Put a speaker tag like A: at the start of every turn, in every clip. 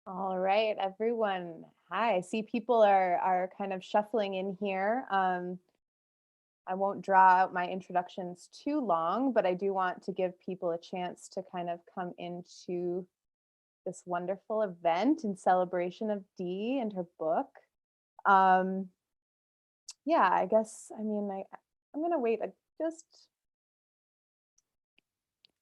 A: All right, everyone. Hi. I see people are kind of shuffling in here. I won't draw out my introductions too long, but I do want to give people a chance to kind of come into this wonderful event in celebration of Dee and her book. Um, yeah, I guess, I'm gonna wait just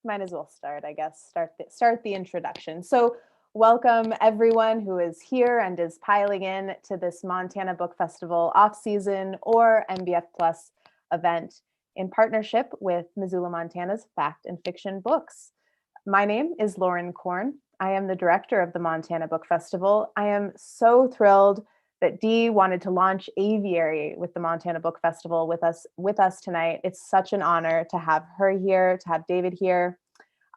A: might as well start, I guess, start the introduction. So welcome everyone who is here and is piling in to this Montana Book Festival off-season or MBF Plus event in partnership with Missoula, Montana's Fact and Fiction Books. My name is Lauren Korn. I am the director of the Montana Book Festival. I am so thrilled that Dee wanted to launch Aviary with the Montana Book Festival with us tonight. It's such an honor to have her here, to have David here.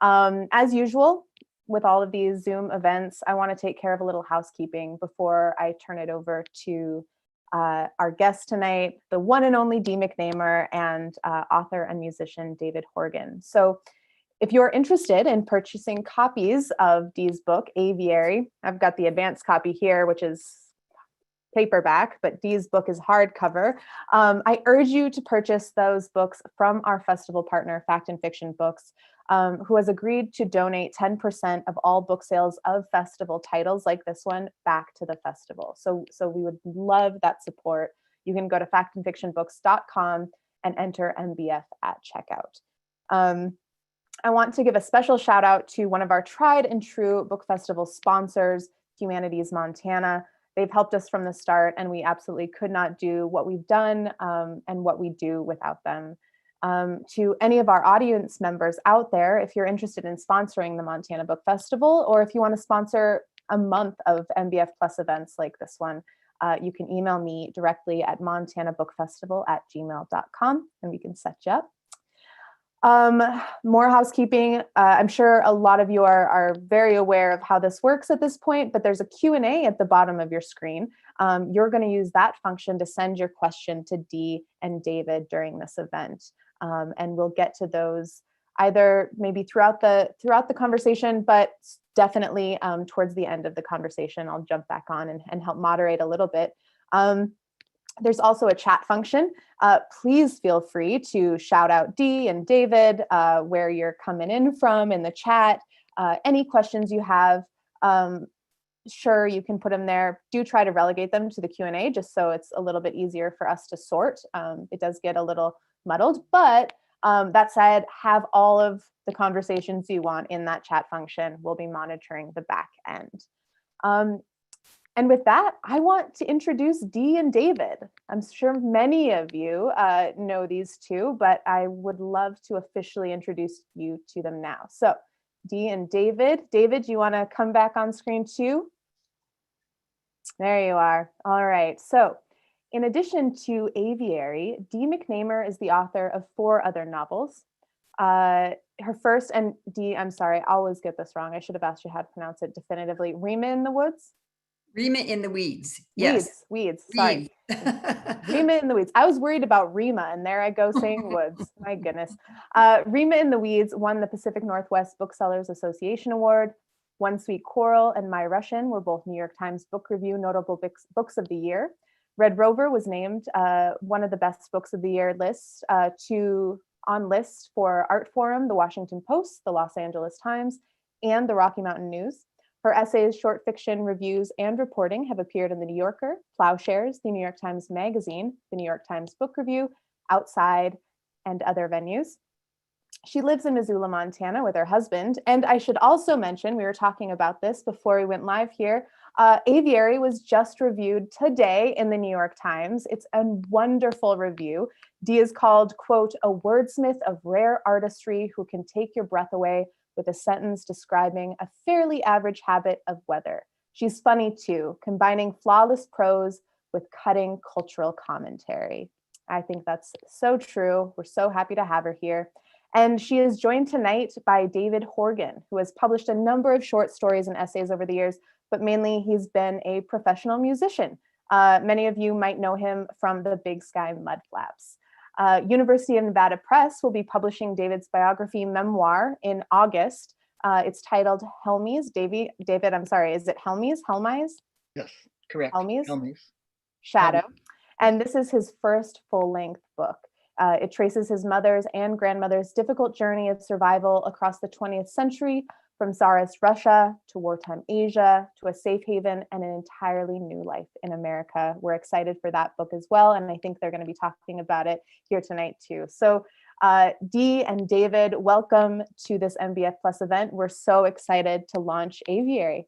A: As usual, with all of these Zoom events, I want to take care of a little housekeeping before I turn it over to our guest tonight, the one and only Dee McNamer and author and musician David Horgan. So if you're interested in purchasing copies of Dee's book, Aviary, I've got the advanced copy here, which is paperback, but Dee's book is hardcover. I urge you to purchase those books from our festival partner, Fact and Fiction Books, who has agreed to donate 10% of all book sales of festival titles like this one back to the festival. So we would love that support. You can go to factandfictionbooks.com and enter MBF at checkout. I want to give a special shout out to one of our tried and true book festival sponsors, Humanities Montana. They've helped us from the start, and we absolutely could not do what we've done and what we do without them. To any of our audience members out there, if you're interested in sponsoring the Montana Book Festival, or if you want to sponsor a month of MBF Plus events like this one, you can email me directly at montanabookfestival@gmail.com, and we can set you up. More housekeeping. I'm sure a lot of you are very aware of how this works at this point, but there's a Q&A at the bottom of your screen. You're going to use that function to send your question to Dee and David during this event. And we'll get to those either maybe throughout the conversation, but definitely towards the end of the conversation, I'll jump back on and help moderate a little bit. There's also a chat function. Please feel free to shout out Dee and David, where you're coming in from in the chat. Any questions you have, sure, you can put them there. Do try to relegate them to the Q&A just so it's a little bit easier for us to sort. It does get a little muddled, but that said, have all of the conversations you want in that chat function. We'll be monitoring the back end. And with that, I want to introduce Dee and David. I'm sure many of you know these two, but I would love to officially introduce you to them now. So Dee and David. David, you want to come back on screen too? There you are. All right. So in addition to Aviary, Dee McNamer is the author of 4 other novels. Her first, and Dee, I'm sorry, I always get this wrong. I should have asked you how to pronounce it definitively. Rima in the Woods?
B: Rima in the Weeds. Yes.
A: Weeds. Sorry. Rima in the Weeds. I was worried about Rima, and there I go saying woods. My goodness. Rima in the Weeds won the Pacific Northwest Booksellers Association Award. One Sweet Quarrel and My Russian were both New York Times Book Review Notable Books of the Year. Red Rover was named one of the best books of the year lists on lists for Art Forum, the Washington Post, the Los Angeles Times, and the Rocky Mountain News. Her essays, short fiction, reviews, and reporting have appeared in The New Yorker, Plowshares, The New York Times Magazine, The New York Times Book Review, Outside, and other venues. She lives in Missoula, Montana with her husband. And I should also mention, we were talking about this before we went live here, Aviary was just reviewed today in the New York Times. It's a wonderful review. Dee is called, quote, a wordsmith of rare artistry who can take your breath away with a sentence describing a fairly average habit of weather. She's funny too, combining flawless prose with cutting cultural commentary. I think that's so true. We're so happy to have her here. And she is joined tonight by David Horgan, who has published a number of short stories and essays over the years, but mainly he's been a professional musician. Many of you might know him from the Big Sky Mudflaps. University of Nevada Press will be publishing David's biography memoir in August, It's titled Helmies. David, I'm sorry, is it Helmies?
C: Yes, correct.
A: Helmies? Shadow. And this is his first full-length book. It traces his mother's and grandmother's difficult journey of survival across the 20th century, from Tsarist Russia to wartime Asia to a safe haven and an entirely new life in America. We're excited for that book as well, and I think they're going to be talking about it here tonight too. So Dee and David, welcome to this MBF Plus event. We're so excited to launch Aviary.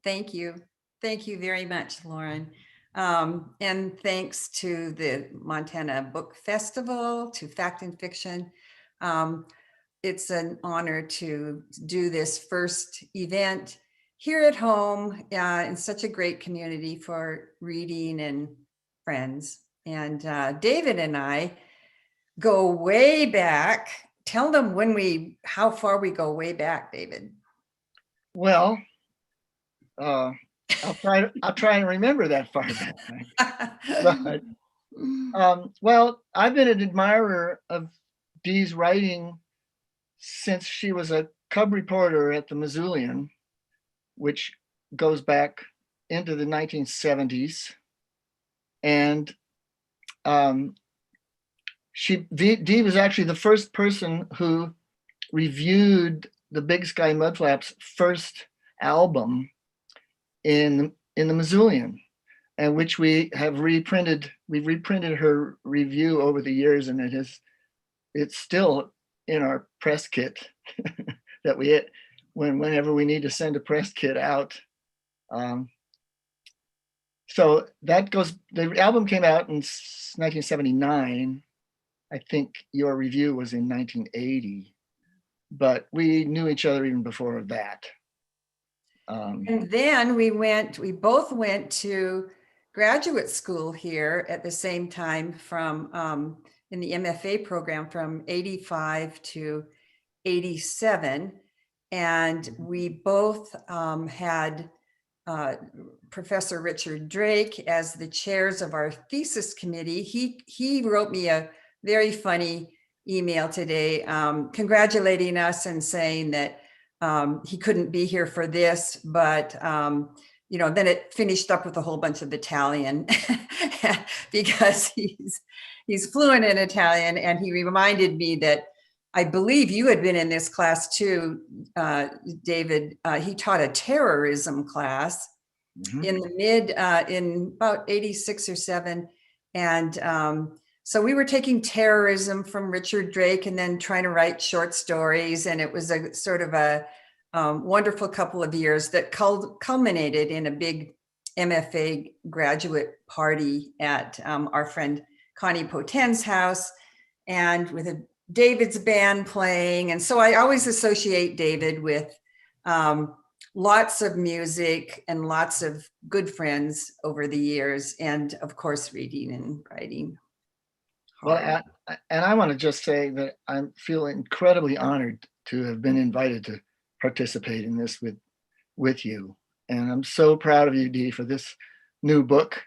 B: Thank you. Thank you very much, Lauren. And thanks to the Montana Book Festival, to Fact and Fiction. It's an honor to do this first event here at home in such a great community for reading and friends. And David and I go way back. Tell them how far we go way back, David.
C: Well, I'll try and remember that far back. But, well, I've been an admirer of Dee's writing since she was a cub reporter at the Missoulian, which goes back into the 1970s. And Dee was actually the first person who reviewed the Big Sky Mudflap's first album in the Missoulian, and which we have reprinted. We've reprinted her review over the years, and it's still in our press kit that we whenever we need to send a press kit out. So that goes. The album came out in 1979. I think your review was in 1980, but we knew each other even before that.
B: And then we both went to graduate school here at the same time from in the MFA program from 85 to 87. And we both had Professor Richard Drake as the chairs of our thesis committee. He wrote me a very funny email today congratulating us and saying that he couldn't be here for this, but then it finished up with a whole bunch of Italian because he's fluent in Italian. And he reminded me that I believe you had been in this class too, David. He taught a terrorism class in about 86 or 7. And so we were taking terrorism from Richard Drake and then trying to write short stories. And it was a sort of a wonderful couple of years that culminated in a big MFA graduate party at our friend Connie Poten's house, and with David's band playing. And so I always associate David with lots of music and lots of good friends over the years, and of course, reading and writing.
C: Well, and I want to just say that I feel incredibly honored to have been invited to participate in this with you. And I'm so proud of you, Dee, for this new book.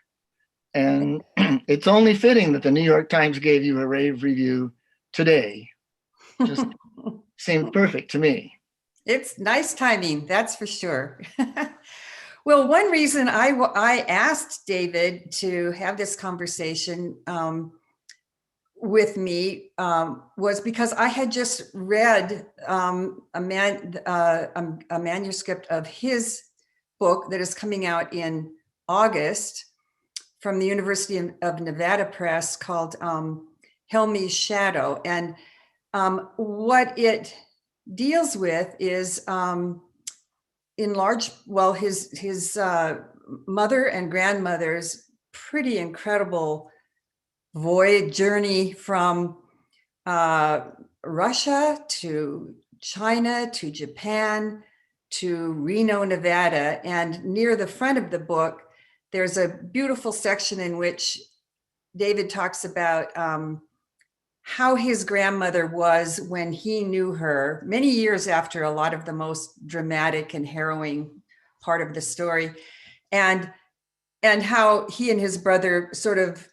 C: And it's only fitting that the New York Times gave you a rave review today. Just seemed perfect to me.
B: It's nice timing, that's for sure. Well, one reason I asked David to have this conversation with me was because I had just read a manuscript of his book that is coming out in August from the University of Nevada Press called Helmie's Shadow. And what it deals with is his mother and grandmother's pretty incredible voyage journey from Russia to China to Japan to Reno, Nevada. And near the front of the book, there's a beautiful section in which David talks about how his grandmother was when he knew her many years after a lot of the most dramatic and harrowing part of the story, and how he and his brother sort of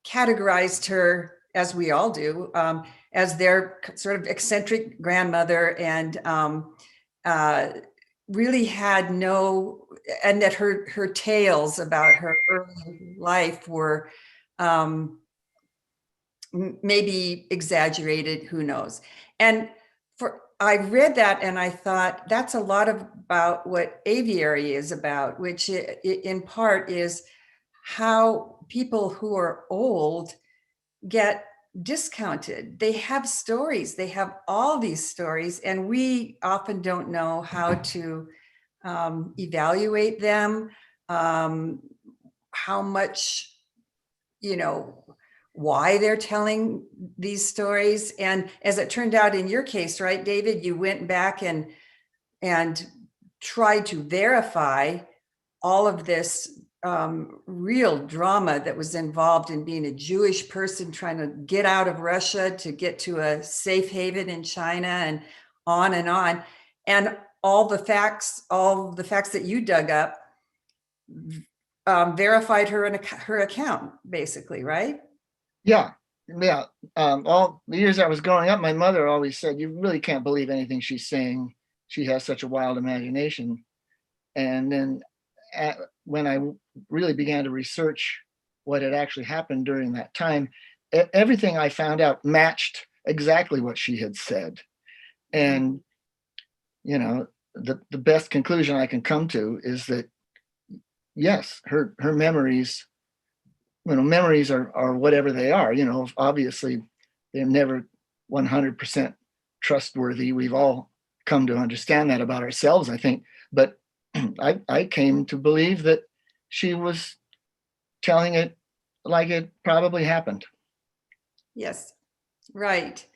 B: categorized her, as we all do, as their sort of eccentric grandmother, and really had no, and that her tales about her early life were maybe exaggerated, who knows. And I read that and I thought that's a lot about what Aviary is about, which in part is how people who are old get discounted. They have stories, they have all these stories, and we often don't know how to evaluate them, how much, why they're telling these stories. And as it turned out in your case, right, David, you went back and tried to verify all of this real drama that was involved in being a Jewish person trying to get out of Russia to get to a safe haven in China, and on and on. And all the facts that you dug up verified her account, basically, right?
C: Yeah. All the years I was growing up, my mother always said, you really can't believe anything she's saying. She has such a wild imagination. And then when I really began to research what had actually happened during that time, everything I found out matched exactly what she had said. And, the best conclusion I can come to is that, yes, her memories, memories are whatever they are, obviously they're never 100% trustworthy. We've all come to understand that about ourselves, I think. But I came to believe that she was telling it like it probably happened.
B: Yes, right.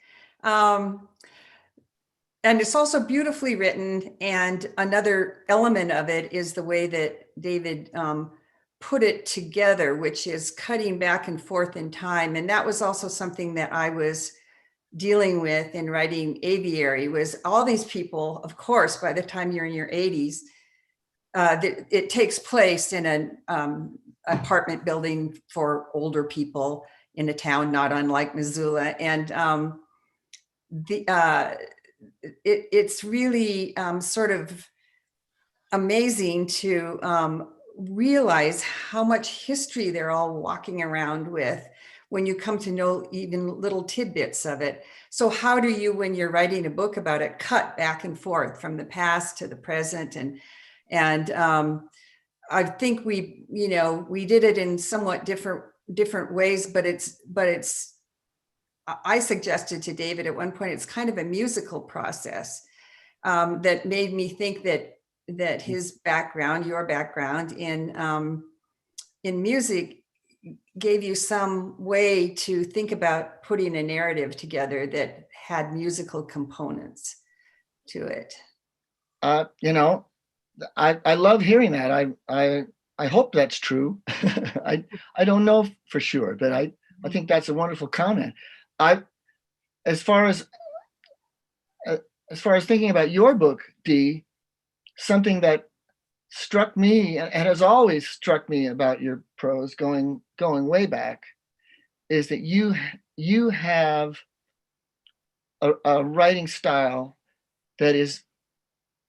B: And it's also beautifully written. And another element of it is the way that David put it together, which is cutting back and forth in time. And that was also something that I was dealing with in writing Aviary, was all these people, of course, by the time you're in your 80s, it takes place in an apartment building for older people in a town not unlike Missoula. And it's really sort of amazing to realize how much history they're all walking around with when you come to know even little tidbits of it. So how do you, when you're writing a book about it, cut back and forth from the past to the present? And I think we did it in somewhat different ways, but it's I suggested to David at one point, it's kind of a musical process that made me think that his background, your background in music, gave you some way to think about putting a narrative together that had musical components to it.
C: I love hearing that. I hope that's true. I don't know for sure, but I think that's a wonderful comment. As far as thinking about your book, Dee, something that struck me and has always struck me about your prose going way back is that you have a writing style that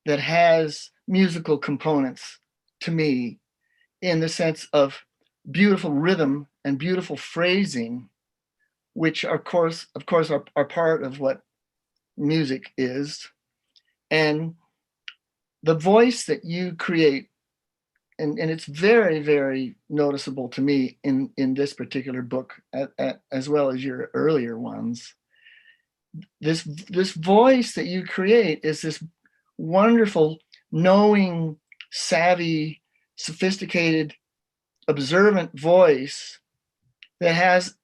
C: has musical components to me, in the sense of beautiful rhythm and beautiful phrasing, which of course are part of what music is. And the voice that you create, and it's very, very noticeable to me in this particular book, as well as your earlier ones. This voice that you create is this wonderful, knowing, savvy, sophisticated, observant voice that has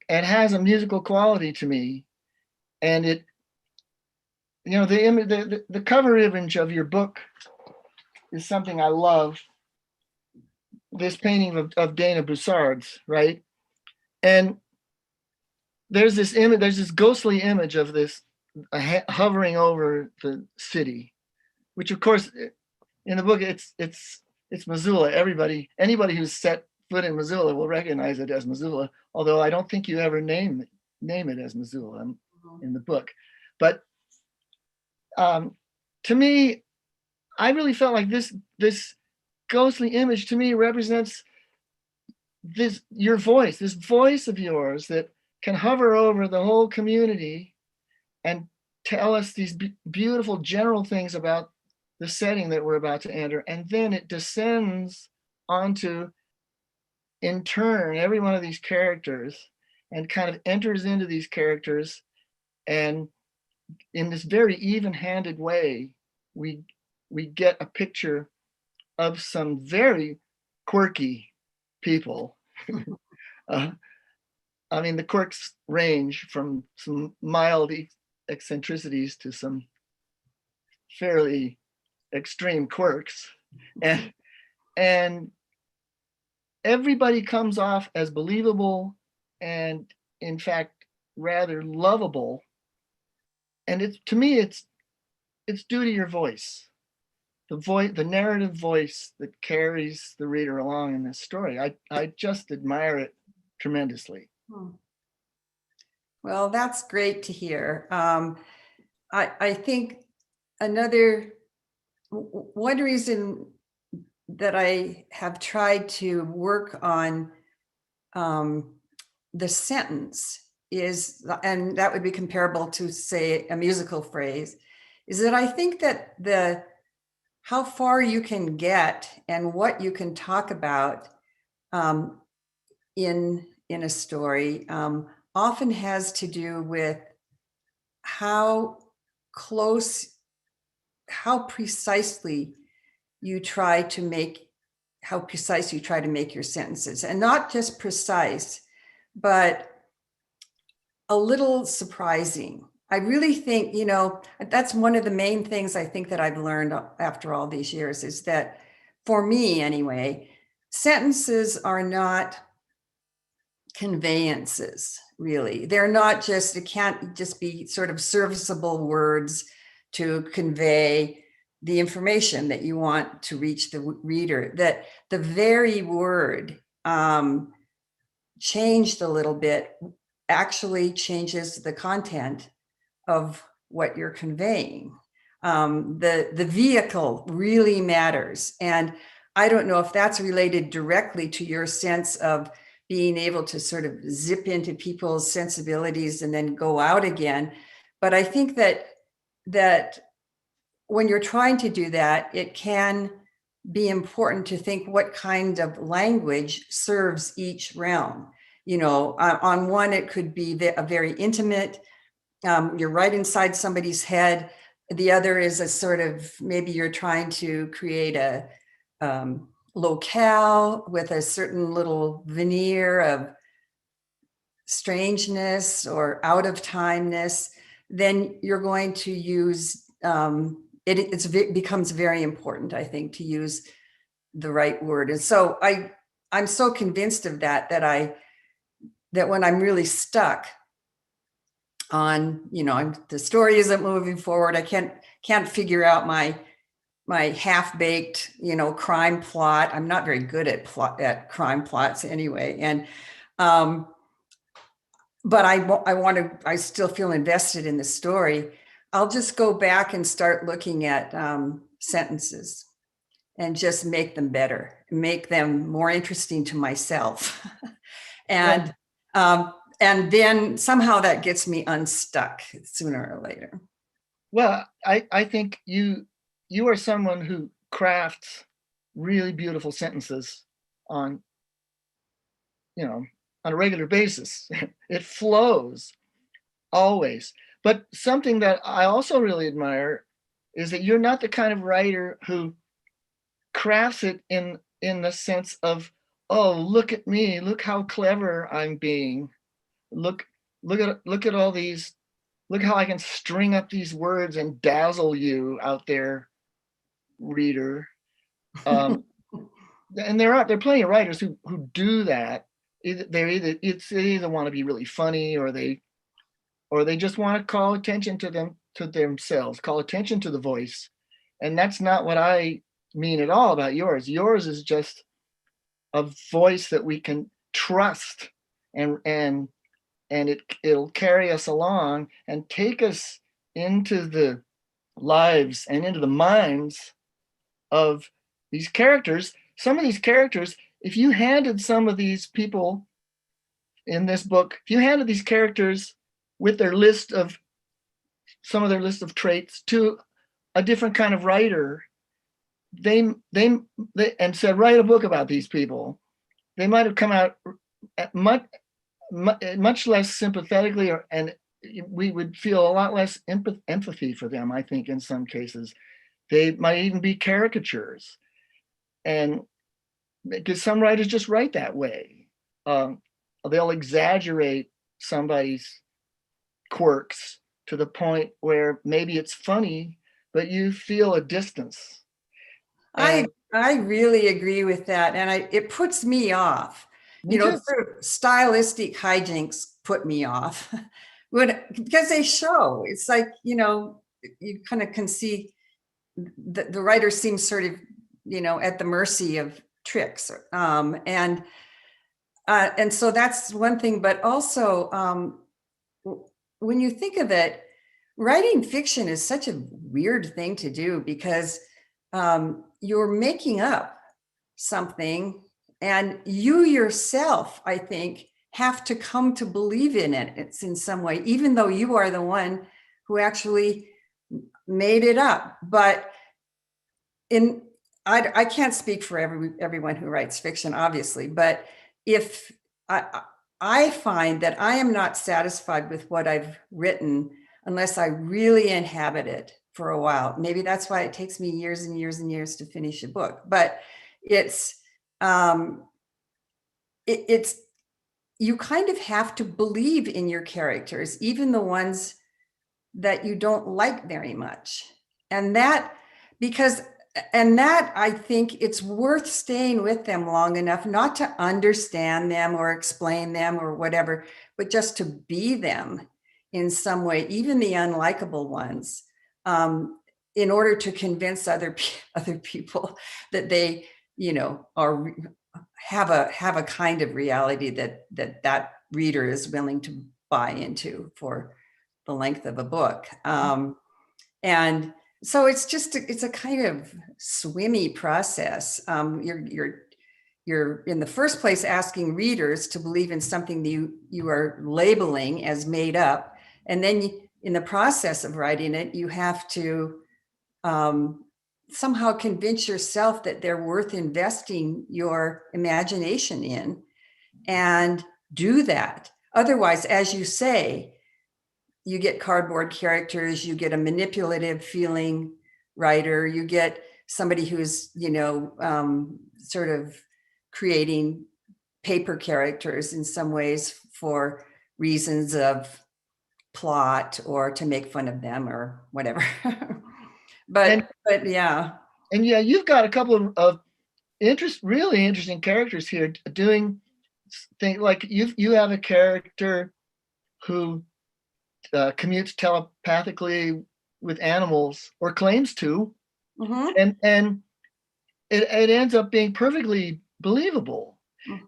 C: a musical quality to me. And it, the cover image of your book is something I love. This painting of Dana Broussard's, right? And there's this image, there's this ghostly image of this hovering over the city, which of course in the book it's Missoula. Anybody who's set foot in Missoula will recognize it as Missoula, although I don't think you ever name it as Missoula. in the book. But to me, I really felt like this ghostly image to me represents your voice, this voice of yours that can hover over the whole community and tell us these beautiful general things about the setting that we're about to enter. And then it descends onto, in turn, every one of these characters and kind of enters into these characters. And in this very even-handed way, we get a picture of some very quirky people. I mean, the quirks range from some mild eccentricities to some fairly extreme quirks. And everybody comes off as believable and, in fact, rather lovable. And to me, it's due to your voice. The narrative voice that carries the reader along in this story. I just admire it tremendously.
B: Well, that's great to hear. I think one reason that I have tried to work on the sentence is, and that would be comparable to, say, a musical phrase, is that I think that how far you can get and what you can talk about in a story often has to do with how precisely you try to make your sentences, and not just precise, but a little surprising. I really think, that's one of the main things I think that I've learned after all these years, is that, for me anyway, sentences are not conveyances, really. They're not just, it can't just be sort of serviceable words to convey the information that you want to reach the reader. That the very word changed a little bit actually changes the content of what you're conveying. The vehicle really matters. And I don't know if that's related directly to your sense of being able to sort of zip into people's sensibilities and then go out again. But I think that when you're trying to do that, it can be important to think what kind of language serves each realm. On one, it could be a very intimate, you're right inside somebody's head. The other is a sort of, maybe you're trying to create a locale with a certain little veneer of strangeness or out of timeness. Then you're going to use, it becomes very important, I think, to use the right word. And so I'm so convinced of that when I'm really stuck on, the story isn't moving forward, I can't figure out my half-baked, crime plot. I'm not very good at crime plots anyway. And, but I still feel invested in the story. I'll just go back and start looking at sentences and just make them better, make them more interesting to myself. And then somehow that gets me unstuck sooner or later.
C: Well, I think you are someone who crafts really beautiful sentences on a regular basis. It flows always. But something that I also really admire is that you're not the kind of writer who crafts it in the sense of, oh, look at me, look how clever I'm being. Look at all these, look how I can string up these words and dazzle you out there, reader. And there are plenty of writers who do that. They either want to be really funny, or they just want to call attention to themselves, call attention to the voice. And that's not what I mean at all about yours. Yours is just a voice that we can trust and and it'll carry us along and take us into the lives and into the minds of these characters. Some of these characters, if you handed some of these people in this book, if you handed these characters with their list of some of their list of traits to a different kind of writer, they and said, write a book about these people, they might have come out much less sympathetically, and we would feel a lot less empathy for them, I think, in some cases. They might even be caricatures. And because some writers just write that way. They'll exaggerate somebody's quirks to the point where maybe it's funny, but you feel a distance.
B: I really agree with that. And it puts me off. Sort of stylistic hijinks put me off because they show. It's like, you kind of can see the writer seems sort of, at the mercy of tricks. And so that's one thing, but also when you think of it, writing fiction is such a weird thing to do because you're making up something and you yourself, I think, have to come to believe in it. It's in some way, even though you are the one who actually made it up. But I can't speak for everyone who writes fiction, obviously, but if I find that I am not satisfied with what I've written unless I really inhabit it for a while. Maybe that's why it takes me years and years and years to finish a book. But it's you kind of have to believe in your characters, even the ones that you don't like very much. And that I think it's worth staying with them long enough, not to understand them or explain them or whatever, but just to be them in some way, even the unlikable ones, in order to convince other people that they, have a kind of reality that reader is willing to buy into for the length of a book. And so it's a kind of swimmy process. You're in the first place asking readers to believe in something that you are labeling as made up. And then in the process of writing it, you have to somehow convince yourself that they're worth investing your imagination in and do that. Otherwise, as you say, you get cardboard characters, you get a manipulative feeling writer, you get somebody who's, sort of creating paper characters in some ways for reasons of plot or to make fun of them or whatever. but yeah.
C: And yeah, you've got a couple of really interesting characters here doing things like you have a character who commutes telepathically with animals or claims to, and it ends up being perfectly believable.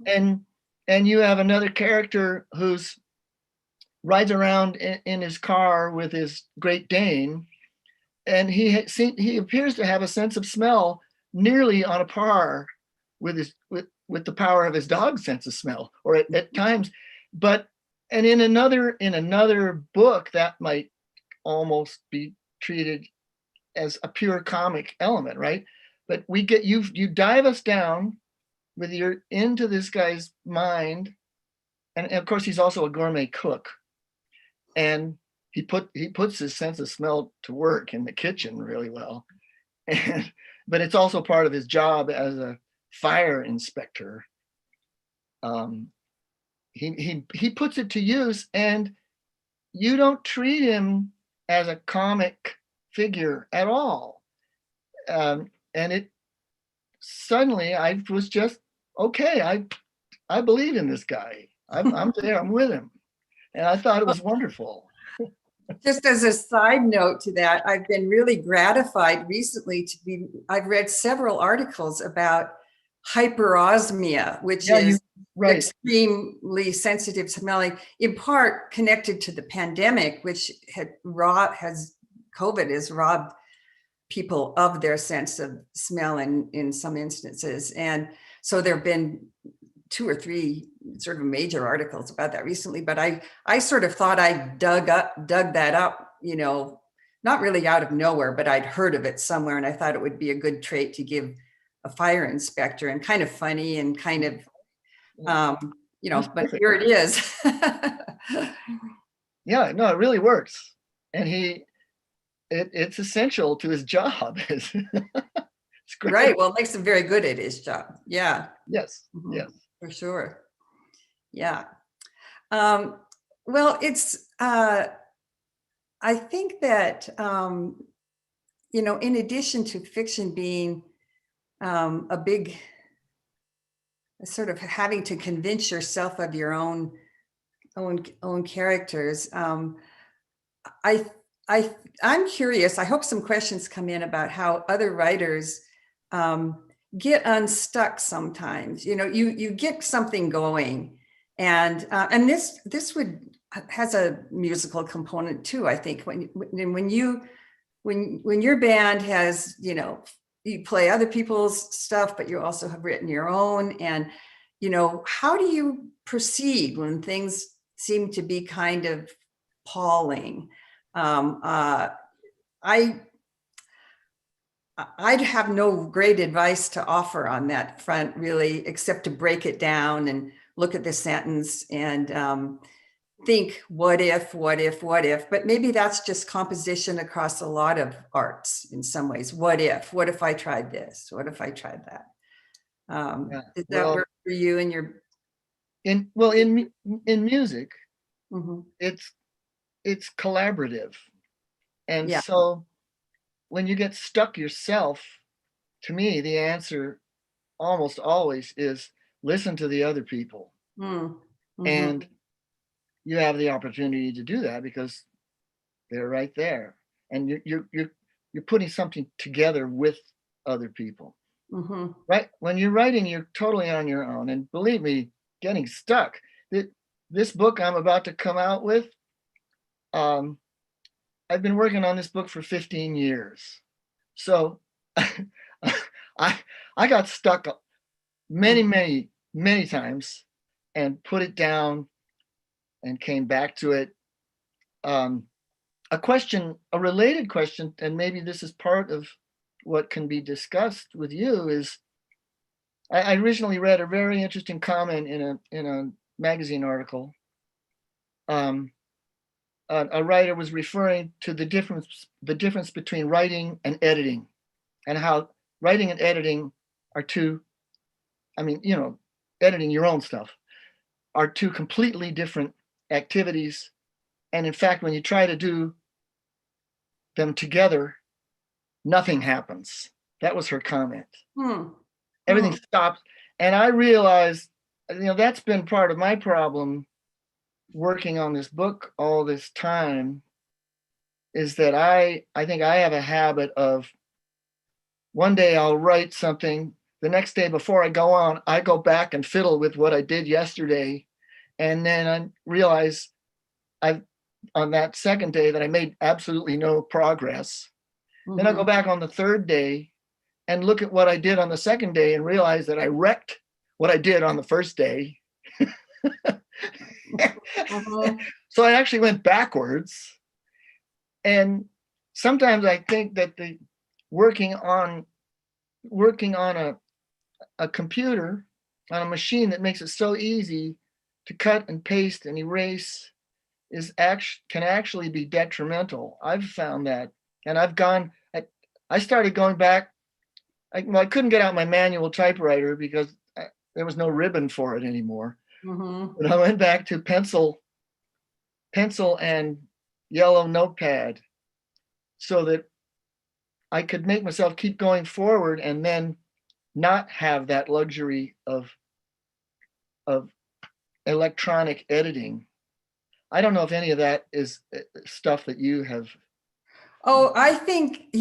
C: And you have another character who's rides around in his car with his Great Dane, and he appears to have a sense of smell nearly on a par with the power of his dog's sense of smell, or at times. And in another book that might almost be treated as a pure comic element, right? But you dive us down with your into this guy's mind, and of course he's also a gourmet cook, and he puts his sense of smell to work in the kitchen really well, but it's also part of his job as a fire inspector. He puts it to use, and you don't treat him as a comic figure at all. And it suddenly, I was just, okay, I believe in this guy. I'm there, I'm with him. And I thought it was wonderful.
B: Just as a side note to that, I've been really gratified recently I've read several articles about hyperosmia, which
C: Yeah,
B: is
C: right.
B: extremely sensitive smelling, in part connected to the pandemic, which COVID has robbed people of their sense of smell in some instances. And so there have been 2 or 3 sort of major articles about that recently, but I sort of thought I dug that up, you know, not really out of nowhere, but I'd heard of it somewhere, and I thought it would be a good trait to give a fire inspector, and kind of funny and kind of, you know, but here it is.
C: Yeah, no, it really works. And it's essential to his job. It's great.
B: Right. Well, it makes him very good at his job. Yeah.
C: Yes.
B: Mhm.
C: Yes.
B: For sure. Yeah. Well, it's, I think that, you know, in addition to fiction being a big sort of having to convince yourself of your own characters, I'm curious. I hope some questions come in about how other writers get unstuck sometimes. You know, you get something going, and this has a musical component too. I think when your band has, you know, you play other people's stuff, but you also have written your own, and you know, how do you proceed when things seem to be kind of palling? I'd have no great advice to offer on that front, really, except to break it down and look at the sentence and think, what if, but maybe that's just composition across a lot of arts in some ways. What if I tried this? What if I tried that? Does that work for you and your?
C: In music, it's collaborative. And so when you get stuck yourself, to me, the answer almost always is listen to the other people. And you have the opportunity to do that because they're right there. And you're putting something together with other people. Right? When you're writing, you're totally on your own. And believe me, getting stuck. This book I'm about to come out with, I've been working on this book for 15 years. So I got stuck many times and put it down and came back to it. A related question, and maybe this is part of what can be discussed with you, is I originally read a very interesting comment in a magazine article. A writer was referring to the difference between writing and editing, and how writing and editing are two, I mean, you know, editing your own stuff are two completely different activities. And in fact, when you try to do them together, nothing happens. That was her comment. Everything stops. And I realized, you know, that's been part of my problem working on this book all this time, is that I think I have a habit of one day I'll write something, the next day before I go on, I go back and fiddle with what I did yesterday. And then I realize on that second day that I made absolutely no progress. Then I go back on the third day and look at what I did on the second day and realize that I wrecked what I did on the first day. So I actually went backwards. And sometimes I think that the working on a computer, on a machine that makes it so easy to cut and paste and erase can actually be detrimental. I've found that. And I started going back. I couldn't get out my manual typewriter because there was no ribbon for it anymore. But I went back to pencil and yellow notepad so that I could make myself keep going forward and then not have that luxury of electronic editing. I don't know if any of that is stuff that you have.
B: Oh, I think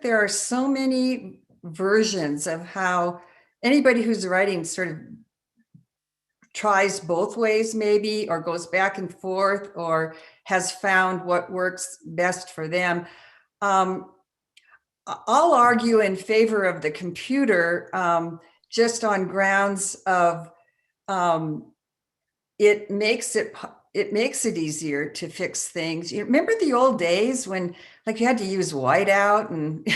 B: there are so many versions of how anybody who's writing sort of tries both ways maybe, or goes back and forth, or has found what works best for them. I'll argue in favor of the computer, just on grounds of it makes it easier to fix things. You remember the old days when like you had to use whiteout and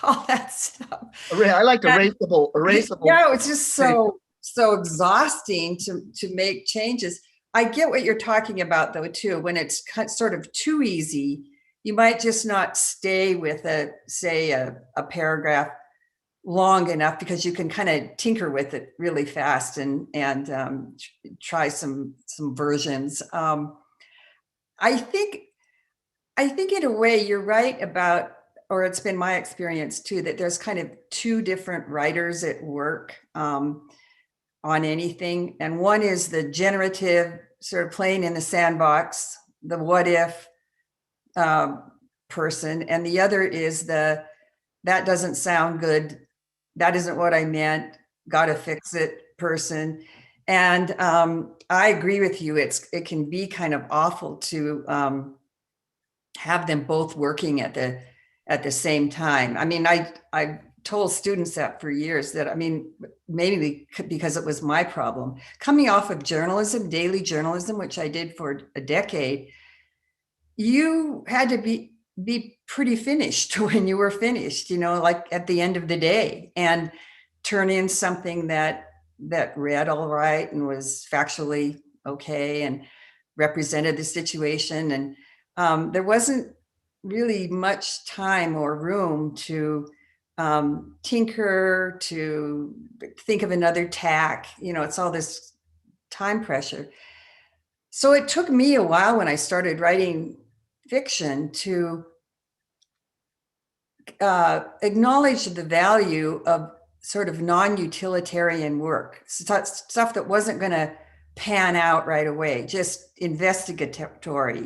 B: all that stuff.
C: I like erasable.
B: Yeah, it's just so exhausting to make changes. I get what you're talking about though too. When it's sort of too easy, you might just not stay with a paragraph long enough, because you can kind of tinker with it really fast and try some versions. I think in a way you're right about, or it's been my experience too, that there's kind of two different writers at work on anything. And one is the generative, sort of playing in the sandbox, the what if person. And the other is that doesn't sound good. That isn't what I meant. Got to fix it person. And I agree with you. It can be kind of awful to have them both working at the same time. I mean, I told students that for years, that, I mean, maybe because it was my problem. Coming off of journalism, daily journalism, which I did for a decade, you had to be pretty finished when you were finished, like at the end of the day, and turn in something that read all right and was factually okay and represented the situation. And there wasn't really much time or room to tinker, to think of another tack. It's all this time pressure. So it took me a while when I started writing fiction to acknowledge the value of sort of non-utilitarian work, stuff that wasn't going to pan out right away, just investigatory,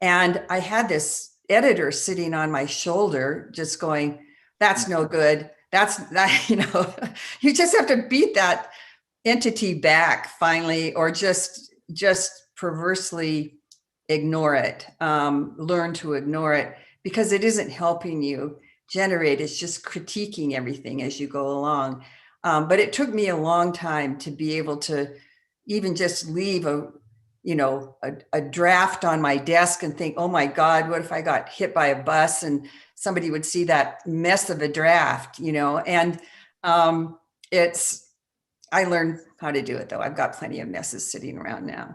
B: And I had this editor sitting on my shoulder just going, that's no good. That's that, you just have to beat that entity back finally, or just perversely ignore it, learn to ignore it, because it isn't helping you generate. It's just critiquing everything as you go along. But it took me a long time to be able to even just leave a draft on my desk and think, oh my God, what if I got hit by a bus and somebody would see that mess of a draft, and I learned how to do it though. I've got plenty of messes sitting around now.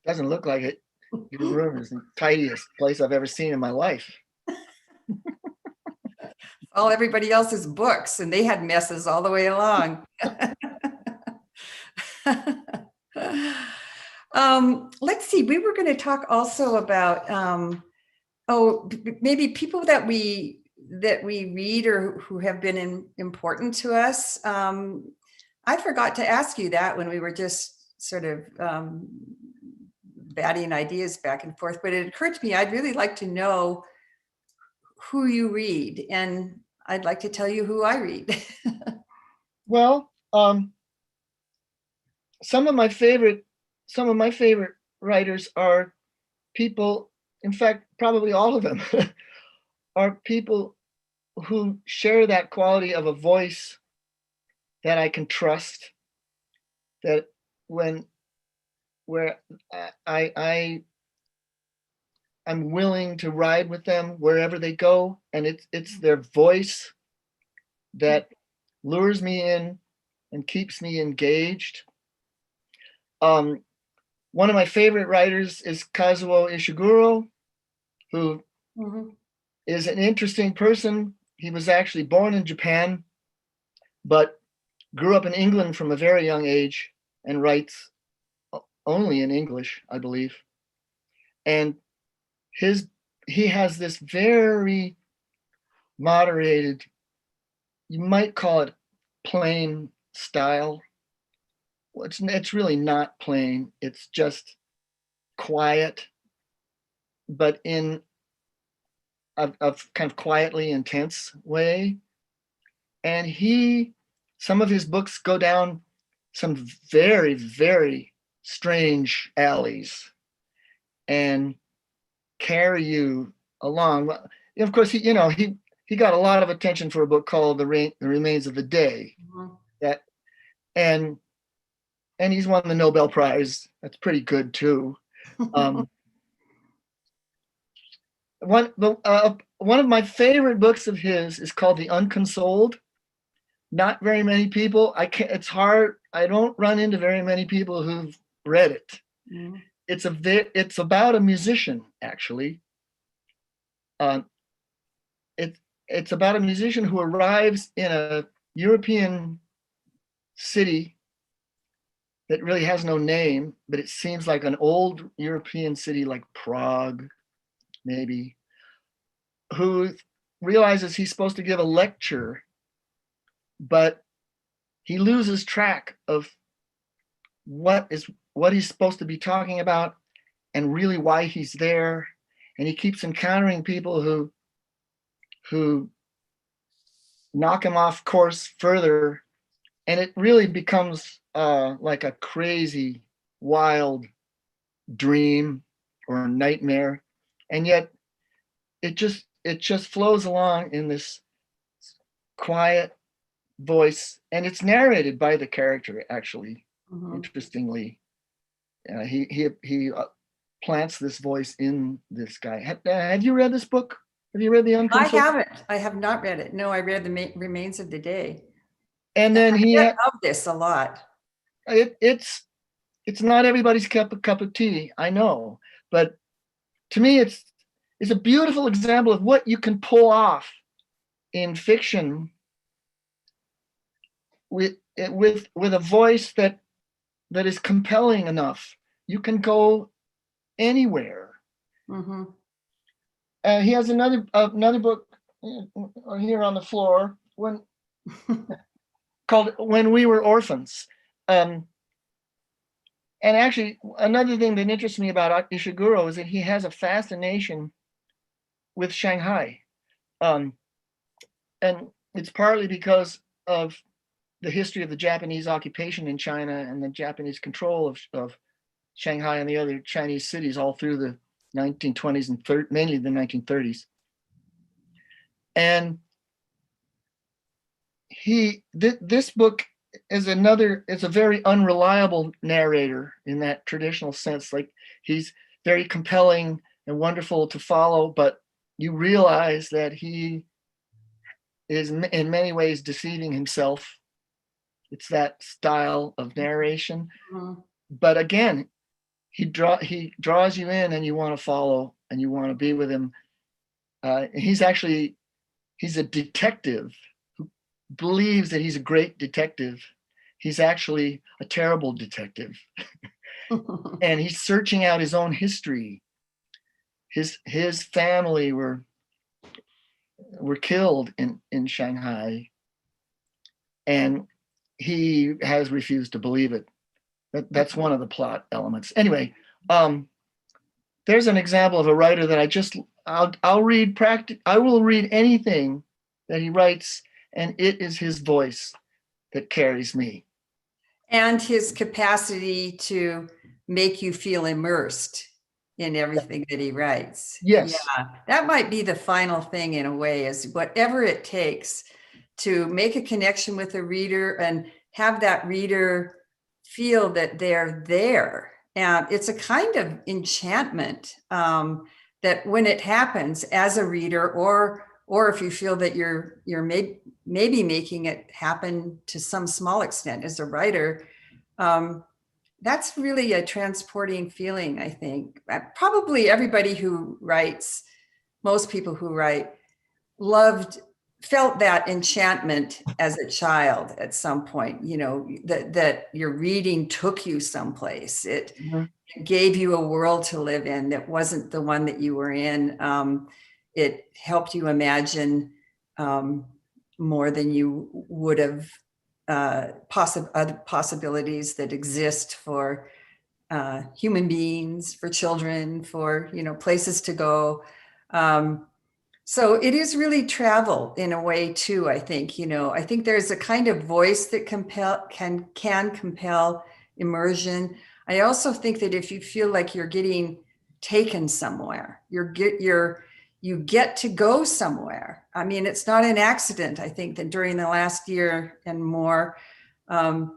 C: Doesn't look like it. Your room is the tidiest place I've ever seen in my life.
B: All everybody else's books, and they had messes all the way along. Let's see. We were going to talk also about maybe people that we read or who have been important to us. I forgot to ask you that when we were just sort of batting ideas back and forth, but it occurred to me I'd really like to know who you read, and I'd like to tell you who I read.
C: Well, some of my favorite writers are people, in fact, probably all of them, are people who share that quality of a voice that I can trust, that where I'm willing to ride with them wherever they go, and it's their voice that lures me in and keeps me engaged. One of my favorite writers is Kazuo Ishiguro, who is an interesting person. He was actually born in Japan, but grew up in England from a very young age and writes only in English, I believe. And he has this very moderated, you might call it plain style. Well, it's really not plain. It's just quiet, but in a kind of quietly intense way. And some of his books go down some very, very strange alleys and carry you along. Of course, he got a lot of attention for a book called The Remains of the Day. That and he's won the Nobel Prize. That's pretty good too. One of my favorite books of his is called The Unconsoled. Not very many people. It's hard. I don't run into very many people who've read it. Mm. It's about a musician, actually. It's about a musician who arrives in a European city that really has no name, but it seems like an old European city like Prague, maybe, who realizes he's supposed to give a lecture, but he loses track of what he's supposed to be talking about and really why he's there. And he keeps encountering people who knock him off course further. And it really becomes like a crazy, wild dream or nightmare. And yet it just flows along in this quiet voice, and it's narrated by the character, actually. Interestingly. He plants this voice in this guy. Have you read this book? Have you read The Unconsoled?
B: I haven't. I have not read it. No, I read The Remains of the Day.
C: And then
B: I love this a lot.
C: It's not everybody's cup of tea, I know, but to me it's a beautiful example of what you can pull off in fiction with a voice that is compelling enough. You can go anywhere. Mm-hmm. He has another book here on the floor called When We Were Orphans. And actually, another thing that interests me about Ishiguro is that he has a fascination with Shanghai. And it's partly because of the history of the Japanese occupation in China and the Japanese control of Shanghai and the other Chinese cities all through the 1920s and mainly the 1930s. And this book is a very unreliable narrator in that traditional sense. Like, he's very compelling and wonderful to follow, but you realize that he is in many ways deceiving himself. It's that style of narration. Mm-hmm. But again, he draws you in and you want to follow and you want to be with him. He's a detective who believes that he's a great detective. He's actually a terrible detective. And he's searching out his own history. His family were killed in Shanghai, and he has refused to believe it. That's one of the plot elements. Anyway, there's an example of a writer that I'll read. I will read anything that he writes, and it is his voice that carries me.
B: And his capacity to make you feel immersed in everything that he writes.
C: Yes.
B: Yeah, that might be the final thing in a way, is whatever it takes to make a connection with a reader and have that reader feel that they're there. And it's a kind of enchantment that when it happens as a reader, or if you feel that you're maybe making it happen to some small extent as a writer, that's really a transporting feeling, I think. Probably everybody who writes, most people who write, felt that enchantment as a child at some point, that your reading took you someplace. It gave you a world to live in that wasn't the one that you were in. It helped you imagine more than you would have, other possibilities that exist for human beings, for children, for places to go. So it is really travel in a way too, I think. I think there's a kind of voice that can compel immersion. I also think that if you feel like you're getting taken somewhere, you get to go somewhere. I mean, it's not an accident, I think, that during the last year and more, a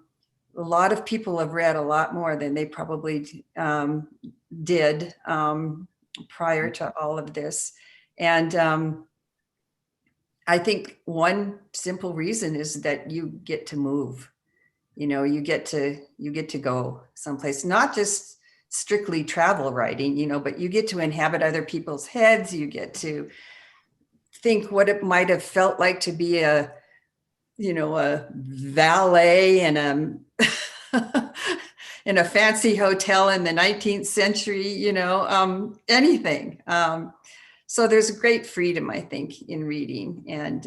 B: lot of people have read a lot more than they probably did prior to all of this. And I think one simple reason is that you get to move. You get to go someplace, not just strictly travel writing, but you get to inhabit other people's heads. You get to think what it might have felt like to be a valet in in a fancy hotel in the 19th century, anything. So there's a great freedom, I think, in reading, and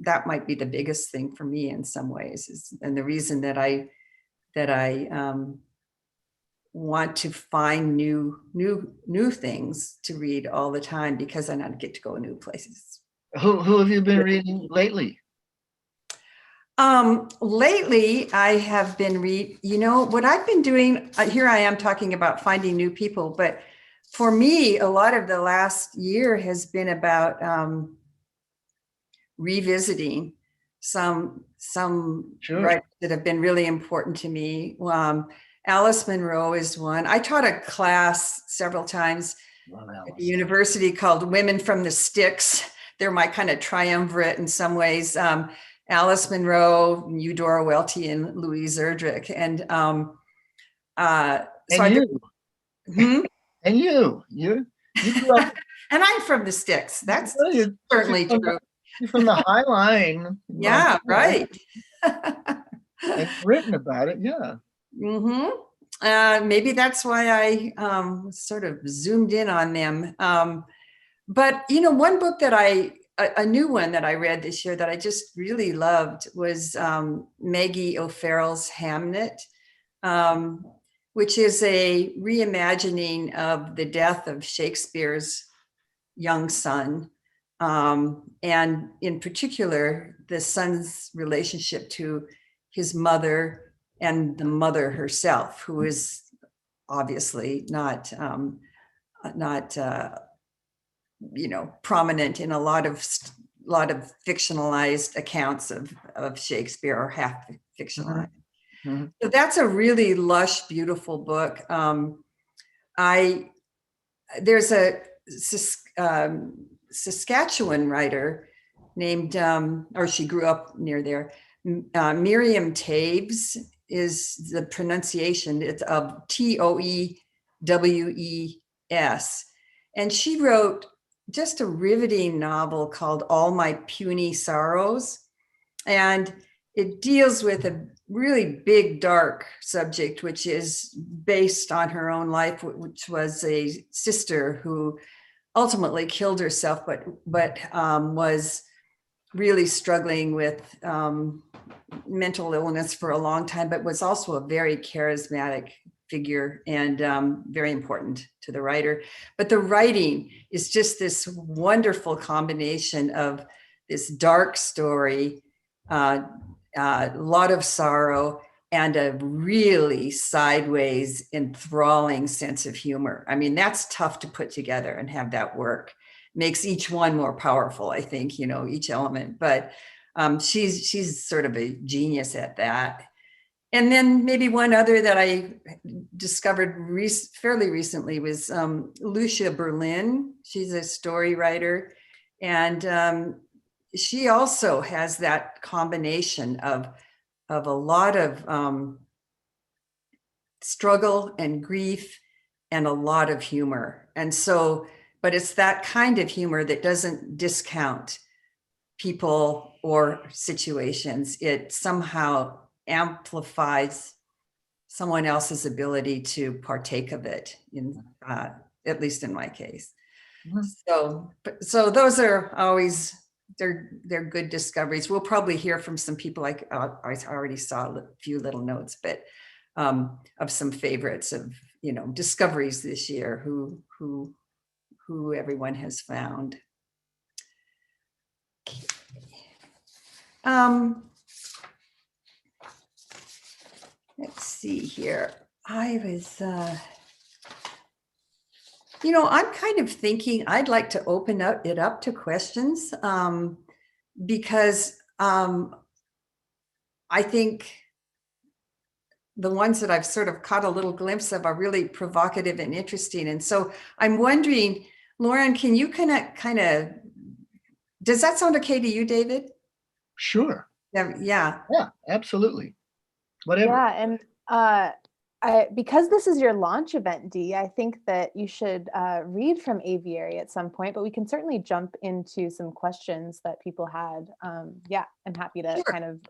B: that might be the biggest thing for me in some ways, and the reason that I want to find new things to read all the time, because I not get to go new places.
C: Who have you been reading lately?
B: Lately, I have been what I've been doing. Here I am talking about finding new people, but for me, a lot of the last year has been about revisiting some
C: Sure.
B: writers that have been really important to me. Alice Munro is one. I taught a class several times at the university called Women from the Sticks. They're my kind of triumvirate in some ways. Alice Munro, Eudora Welty, and Louise Erdrich. And
C: and you grew up.
B: And I'm from the Sticks. That's certainly true.
C: You're from the High Line.
B: Yeah, right.
C: And written about it, yeah.
B: Maybe that's why I sort of zoomed in on them. But one book that a new one that I read this year that I just really loved was Maggie O'Farrell's Hamnet, which is a reimagining of the death of Shakespeare's young son. And in particular, the son's relationship to his mother and the mother herself, who is obviously not prominent in a lot of fictionalized accounts of Shakespeare, or half fictionalized. Mm-hmm. So that's a really lush, beautiful book. There's a Saskatchewan writer named, or she grew up near there, Miriam Taves is the pronunciation. It's of Toewes. And she wrote just a riveting novel called All My Puny Sorrows. And it deals with a really big, dark subject, which is based on her own life, which was a sister who ultimately killed herself, but was really struggling with mental illness for a long time, but was also a very charismatic figure and very important to the writer. But the writing is just this wonderful combination of this dark story, a lot of sorrow, and a really sideways, enthralling sense of humor. I mean, that's tough to put together and have that work. Makes each one more powerful, I think, each element. But she's sort of a genius at that. And then maybe one other that I discovered fairly recently was Lucia Berlin. She's a story writer. And she also has that combination of a lot of struggle and grief and a lot of humor. And so, but it's that kind of humor that doesn't discount people or situations. It somehow amplifies someone else's ability to partake of it, at least in my case. Mm-hmm. So those are always, they're good discoveries. We'll probably hear from some people, like I already saw a few little notes, but of some favorites of discoveries this year who who everyone has found. Let's see here. I was, you know, I'm kind of thinking I'd like to open it up to questions, because I think the ones that I've sort of caught a little glimpse of are really provocative and interesting. And so I'm wondering, Lauren, can you kind of, does that sound okay to you, David?
C: Sure.
B: Yeah,
C: absolutely. Whatever.
A: Yeah, and because this is your launch event, Dee, I think that you should read from Aviary at some point, but we can certainly jump into some questions that people had. Yeah, I'm happy to kind of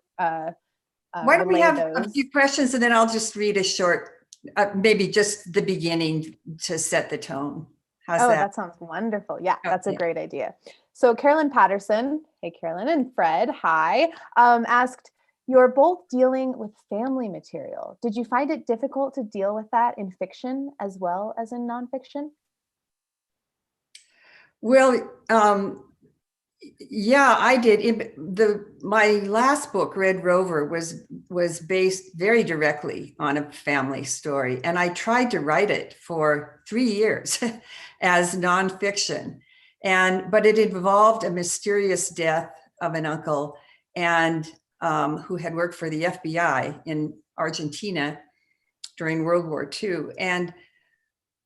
B: why don't we have
A: those.
B: a few questions, and then I'll just read a short, maybe just the beginning to set the tone. How's that?
A: That sounds wonderful. Yeah, that's a great idea. So Carolyn Patterson, hey Carolyn, and Fred, hi, asked, you're both dealing with family material. Did you find it difficult to deal with that in fiction as well as in nonfiction?
B: Well, yeah, I did. My last book, Red Rover, was based very directly on a family story, and I tried to write it for 3 years as nonfiction, but it involved a mysterious death of an uncle, and who had worked for the FBI in Argentina during World War II, and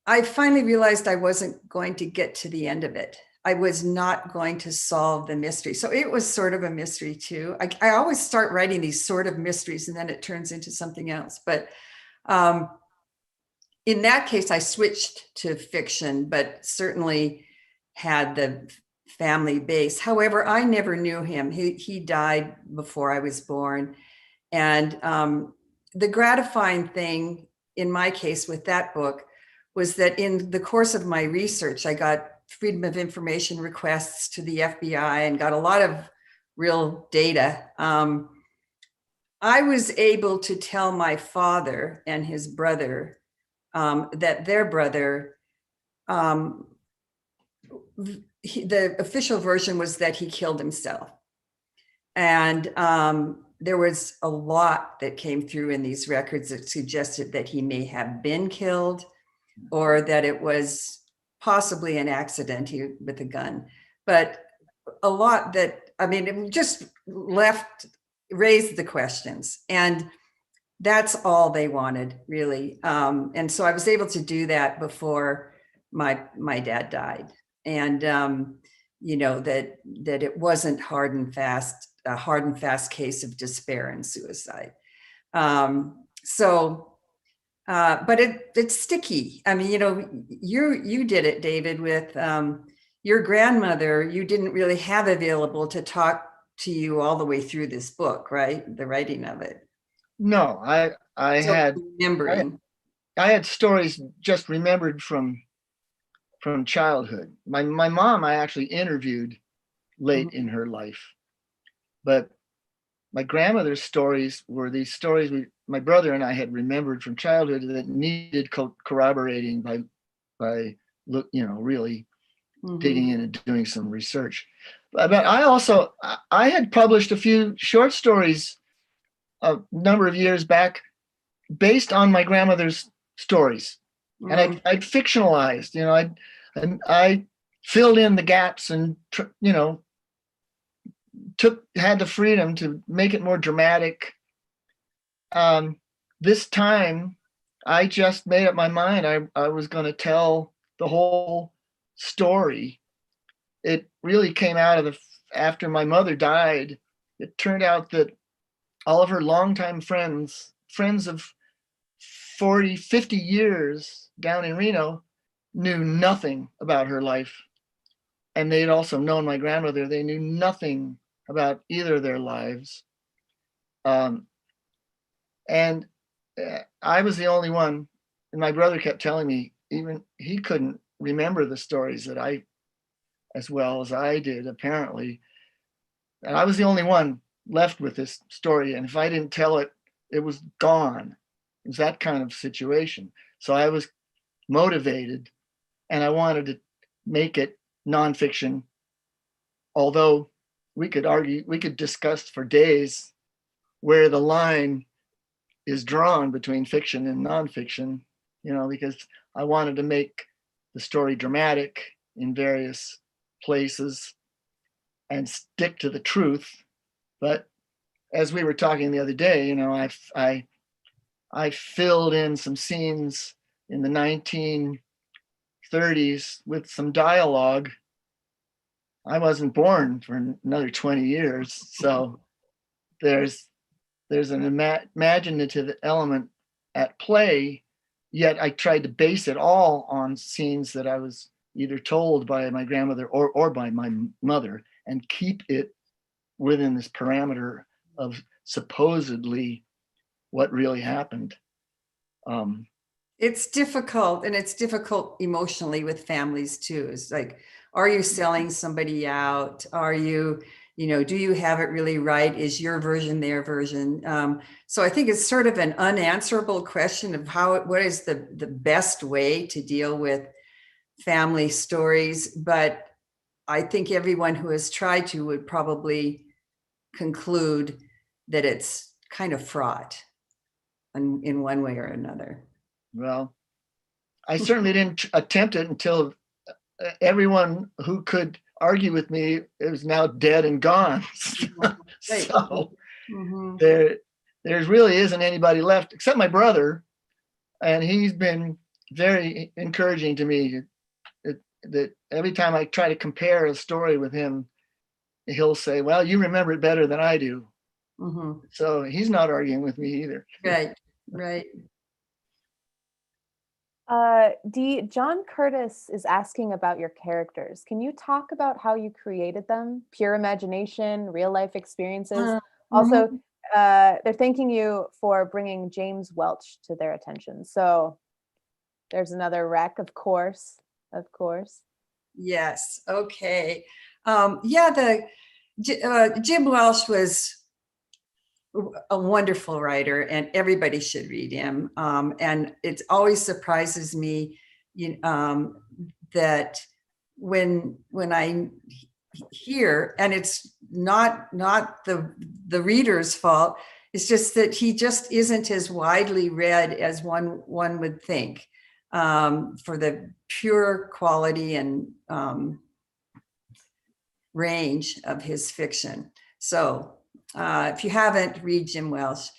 B: I finally realized I wasn't going to get to the end of it. I was not going to solve the mystery. So it was sort of a mystery too. I always start writing these sort of mysteries and then it turns into something else. But in that case, I switched to fiction, but certainly had the family base. However, I never knew him. He died before I was born. And the gratifying thing in my case with that book was that in the course of my research, I got freedom of information requests to the FBI and got a lot of real data. I was able to tell my father and his brother that their brother, the official version was that he killed himself. And there was a lot that came through in these records that suggested that he may have been killed or that it was possibly an accident with a gun, but a lot that, I mean, it just raised the questions, and that's all they wanted, really. And so I was able to do that before my dad died, and you know, that it wasn't a hard and fast case of despair and suicide. But it's sticky. I mean, you know, you did it, David, with your grandmother. You didn't really have available to talk to you all the way through this book, right? The writing of it.
C: No, I had
B: remembering.
C: I had stories just remembered from childhood. My mom, I actually interviewed late in her life, but my grandmother's stories were these stories my brother and I had remembered from childhood that needed corroborating by really digging in and doing some research. But I had published a few short stories a number of years back based on my grandmother's stories, and I'd fictionalized. You know, I filled in the gaps and had the freedom to make it more dramatic. This time, I just made up my mind. I was going to tell the whole story. It really came out of after my mother died. It turned out that all of her longtime friends of 40, 50 years down in Reno, knew nothing about her life. And they'd also known my grandmother. They knew nothing about either of their lives. And I was the only one, and my brother kept telling me, even he couldn't remember the stories that as well as I did, apparently. And I was the only one left with this story. And if I didn't tell it, it was gone. It was that kind of situation. So I was motivated, and I wanted to make it nonfiction. Although we could discuss for days where the line is drawn between fiction and nonfiction, because I wanted to make the story dramatic in various places and stick to the truth. But as we were talking the other day, I filled in some scenes in the 1930s with some dialogue. I wasn't born for another 20 years. So there's an imaginative element at play, yet I tried to base it all on scenes that I was either told by my grandmother or by my mother, and keep it within this parameter of supposedly what really happened.
B: It's difficult, and it's difficult emotionally with families too. It's like, are you selling somebody out? Are you, do you have it really right? Is your version their version? So I think it's sort of an unanswerable question of what is the best way to deal with family stories. But I think everyone who has tried to would probably conclude that it's kind of fraught in one way or another.
C: Well, I certainly didn't attempt it until everyone who could argue with me is now dead and gone. So there really isn't anybody left except my brother, and he's been very encouraging to me. That every time I try to compare a story with him, he'll say, "Well, you remember it better than I do." So he's not arguing with me either.
B: Right.
A: John Curtis is asking about your characters. Can you talk about how you created them? Pure imagination, real life experiences. Also, they're thanking you for bringing James Welch to their attention. So there's another rec, of course.
B: Yes. Okay. Jim Welch was a wonderful writer, and everybody should read him. And it always surprises me that when I hear, and it's not the reader's fault, it's just that he just isn't as widely read as one would think, for the pure quality and range of his fiction. So if you haven't, read Jim Welch.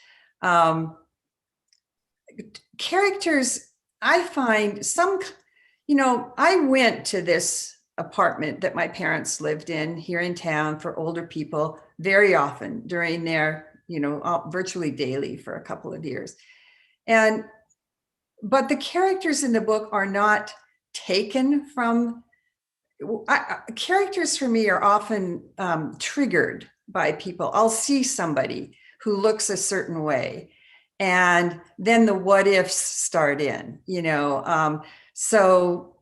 B: Characters, I find some, I went to this apartment that my parents lived in here in town for older people very often during their, virtually daily for a couple of years. But the characters in the book are not taken from, characters for me are often triggered by people. I'll see somebody who looks a certain way, and then the what ifs start in, so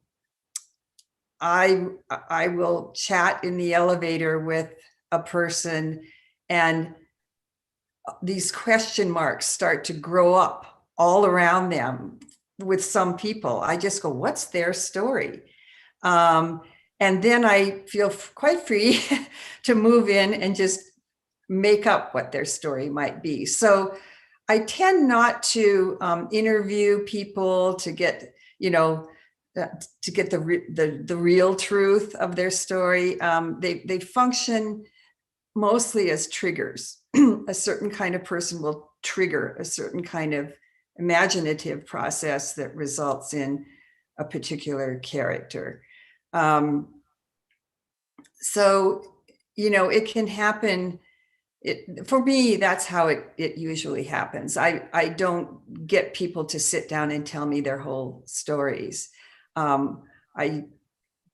B: I will chat in the elevator with a person, and these question marks start to grow up all around them. With some people, I just go, what's their story? And then I feel quite free to move in and just make up what their story might be. So I tend not to interview people to get, the real truth of their story. They function mostly as triggers. A certain kind of person will trigger a certain kind of imaginative process that results in a particular character. So, it can happen. For me, that's how it usually happens. I don't get people to sit down and tell me their whole stories. I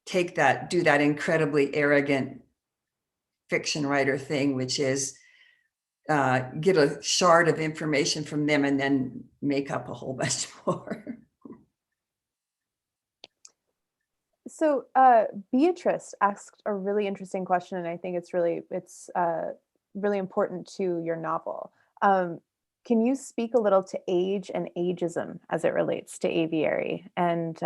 B: do that incredibly arrogant fiction writer thing, which is get a shard of information from them and then make up a whole bunch more.
A: So Beatrice asked a really interesting question, and I think it's really important to your novel. Can you speak a little to age and ageism as it relates to Aviary? And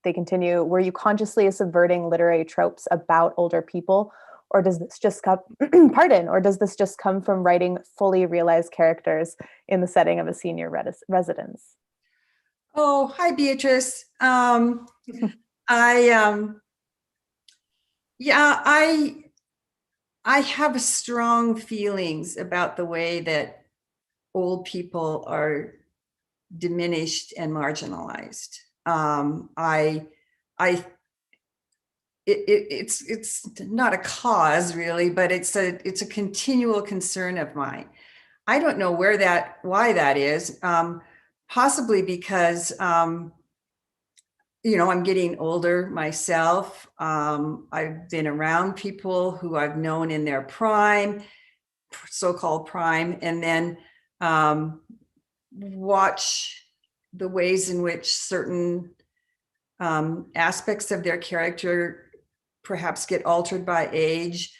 A: they continue, were you consciously subverting literary tropes about older people? Or does this just come, or does this just come from writing fully realized characters in the setting of a senior residence?
B: Oh, hi, Beatrice. Yeah, I have strong feelings about the way that old people are diminished and marginalized. It's not a cause really, but it's a continual concern of mine. I don't know why that is. Possibly because I'm getting older myself. I've been around people who I've known in their prime, so-called prime, and then watch the ways in which certain aspects of their character perhaps get altered by age,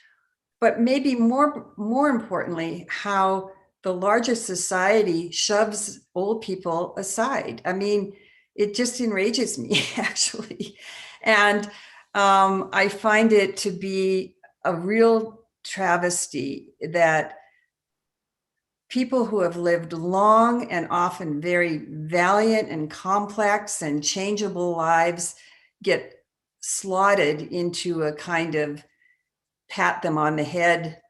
B: but maybe more importantly, how the larger society shoves old people aside. I mean, it just enrages me, actually. And I find it to be a real travesty that people who have lived long and often very valiant and complex and changeable lives get slotted into a kind of pat them on the head,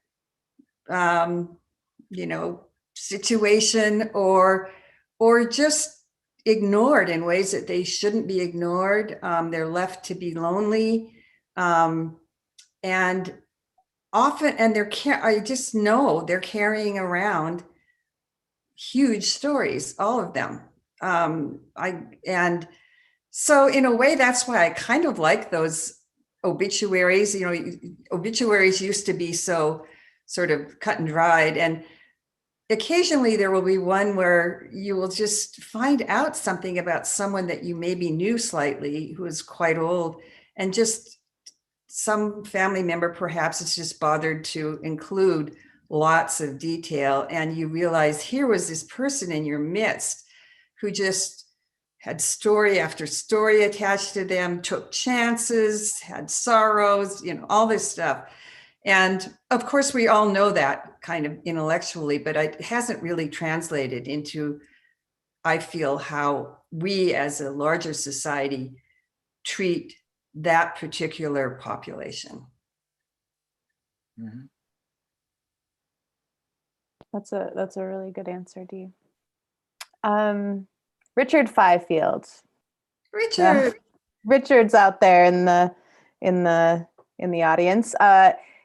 B: situation, or just ignored in ways that they shouldn't be ignored. They're left to be lonely, and often, and I just know they're carrying around huge stories, all of them. And so in a way, that's why I kind of like those obituaries. Obituaries used to be so sort of cut and dried, and occasionally there will be one where you will just find out something about someone that you maybe knew slightly, who is quite old, and just some family member perhaps is just bothered to include lots of detail, and you realize here was this person in your midst who just had story after story attached to them, took chances, had sorrows, all this stuff. And of course, we all know that kind of intellectually, but it hasn't really translated into, I feel, how we as a larger society treat that particular population.
C: Mhm.
A: That's a really good answer, Dee. Richard Fifield.
B: Richard.
A: Richard's out there in the audience.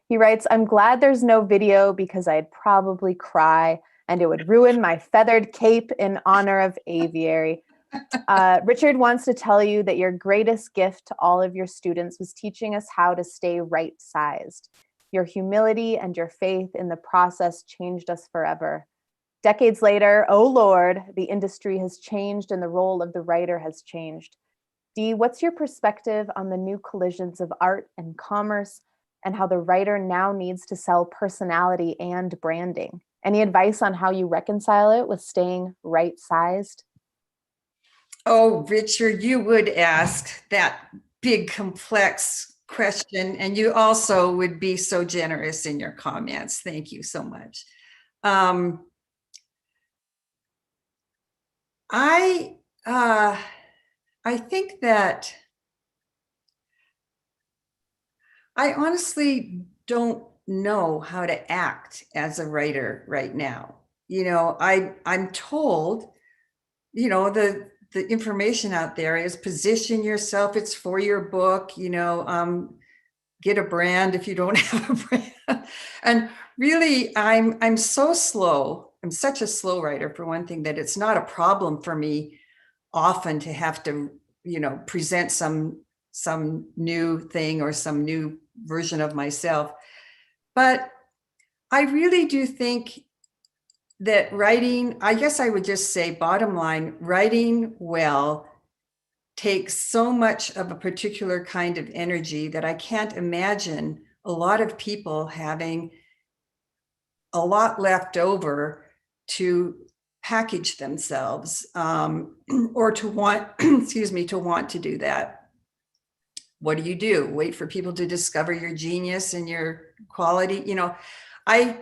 A: He writes, "I'm glad there's no video because I'd probably cry and it would ruin my feathered cape in honor of Aviary." Richard wants to tell you that your greatest gift to all of your students was teaching us how to stay right-sized. Your humility and your faith in the process changed us forever. Decades later, oh Lord, the industry has changed and the role of the writer has changed. Dee, what's your perspective on the new collisions of art and commerce and how the writer now needs to sell personality and branding? Any advice on how you reconcile it with staying right-sized?
B: Oh, Richard, you would ask that big, complex question, and you also would be so generous in your comments. Thank you so much. I think that I honestly don't know how to act as a writer right now. I'm told, the information out there is position yourself. It's for your book, get a brand if you don't have a brand. And really, I'm so slow. I'm such a slow writer, for one thing, that it's not a problem for me often to have to, present some new thing or some new version of myself. But I really do think that writing, I guess I would just say, bottom line, writing well takes so much of a particular kind of energy that I can't imagine a lot of people having a lot left over to package themselves, or to want, to want to do that. what do? Wait for people to discover your genius and your quality. You know, I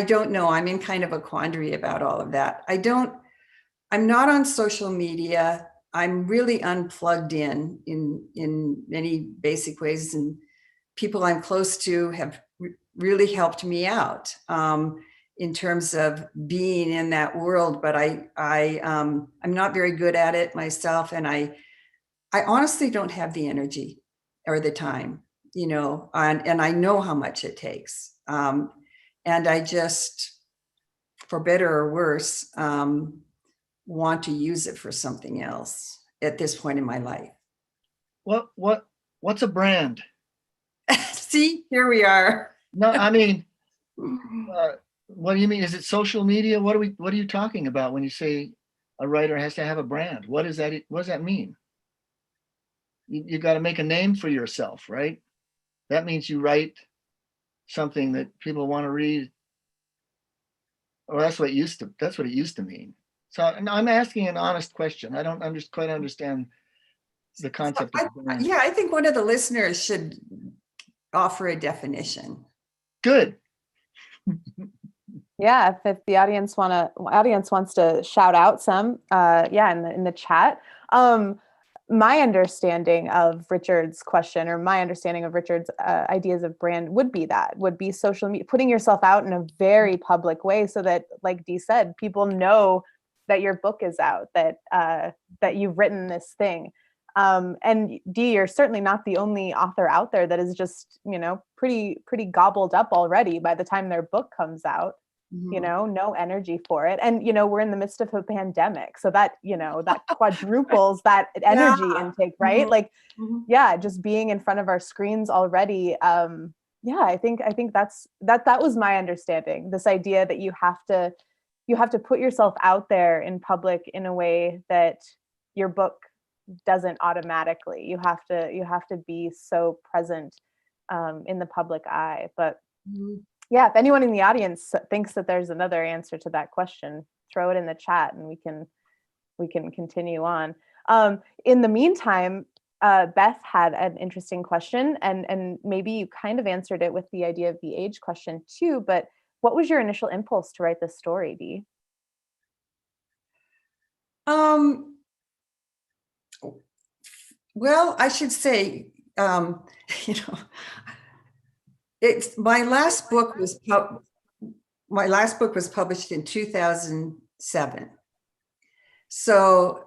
B: don't know. I'm in kind of a quandary about all of that. I'm not on social media. I'm really unplugged in many basic ways, and people I'm close to have really helped me out in terms of being in that world. But I'm not very good at it myself, and I honestly don't have the energy or the time, you know, and I know how much it takes. And I just, for better or worse, want to use it for something else at this point in my life.
C: What's a brand?
B: See, here we are.
C: No, I mean, what do you mean? Is it social media? What are you talking about when you say a writer has to have a brand? What does that mean? You got to make a name for yourself, right? That means you write something that people want to read. Or that's what it used to mean. So I'm asking an honest question. I don't quite understand the concept of brand.
B: Yeah, I think one of the listeners should offer a definition.
C: Good.
A: Yeah, if the audience wants to shout out some, in the chat. My understanding of Richard's question, or my understanding of Richard's ideas of brand would be social media, putting yourself out in a very public way, so that, like Dee said, people know that your book is out, that you've written this thing. And Dee, you're certainly not the only author out there that is just, you know, pretty gobbled up already by the time their book comes out. Mm-hmm. You know, no energy for it. And, you know, we're in the midst of a pandemic. So that, you know, that quadruples that energy intake, right? Mm-hmm. Like, just being in front of our screens already. I think that was my understanding. This idea that you have to put yourself out there in public in a way that your book doesn't automatically. You have to be so present in the public eye. But yeah, if anyone in the audience thinks that there's another answer to that question, throw it in the chat and we can continue on. In the meantime, Beth had an interesting question, and maybe you kind of answered it with the idea of the age question too, but what was your initial impulse to write this story, Dee?
B: Well, I should say, you know, my last book was published in 2007. So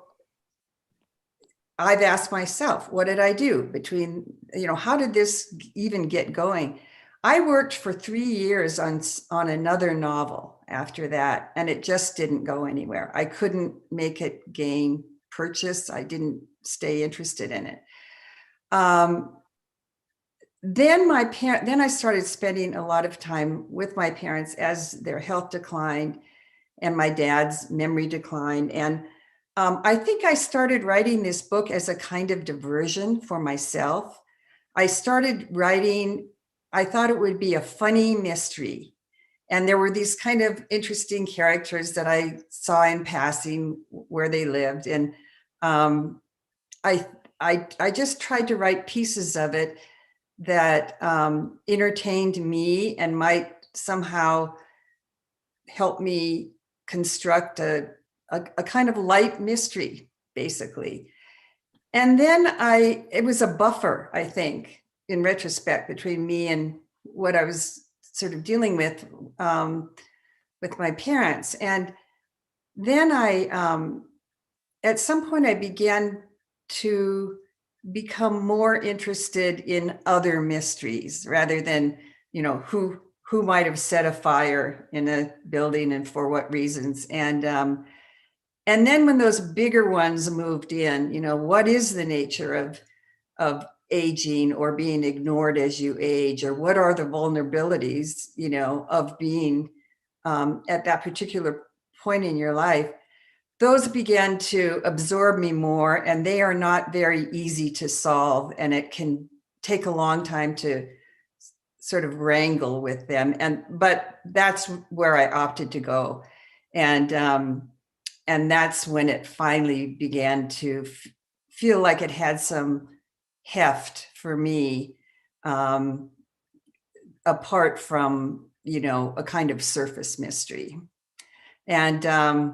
B: I've asked myself, what did I do between, you know, how did this even get going? I worked for 3 years on another novel after that, and it just didn't go anywhere. I couldn't make it gain purchase. I didn't stay interested in it. Then I started spending a lot of time with my parents as their health declined and my dad's memory declined. And I think I started writing this book as a kind of diversion for myself. I started writing, I thought it would be a funny mystery. And there were these kind of interesting characters that I saw in passing where they lived. And I just tried to write pieces of it that entertained me and might somehow help me construct a kind of light mystery, basically. And then it was a buffer, I think, in retrospect, between me and what I was sort of dealing with my parents. And then at some point I began to become more interested in other mysteries rather than, you know, who might have set a fire in a building and for what reasons. And then when those bigger ones moved in, you know, what is the nature of aging or being ignored as you age, or what are the vulnerabilities, you know, of being at that particular point in your life? Those began to absorb me more, and they are not very easy to solve, and it can take a long time to sort of wrangle with them. But that's where I opted to go, and that's when it finally began to feel like it had some heft for me, apart from, a kind of surface mystery. And, I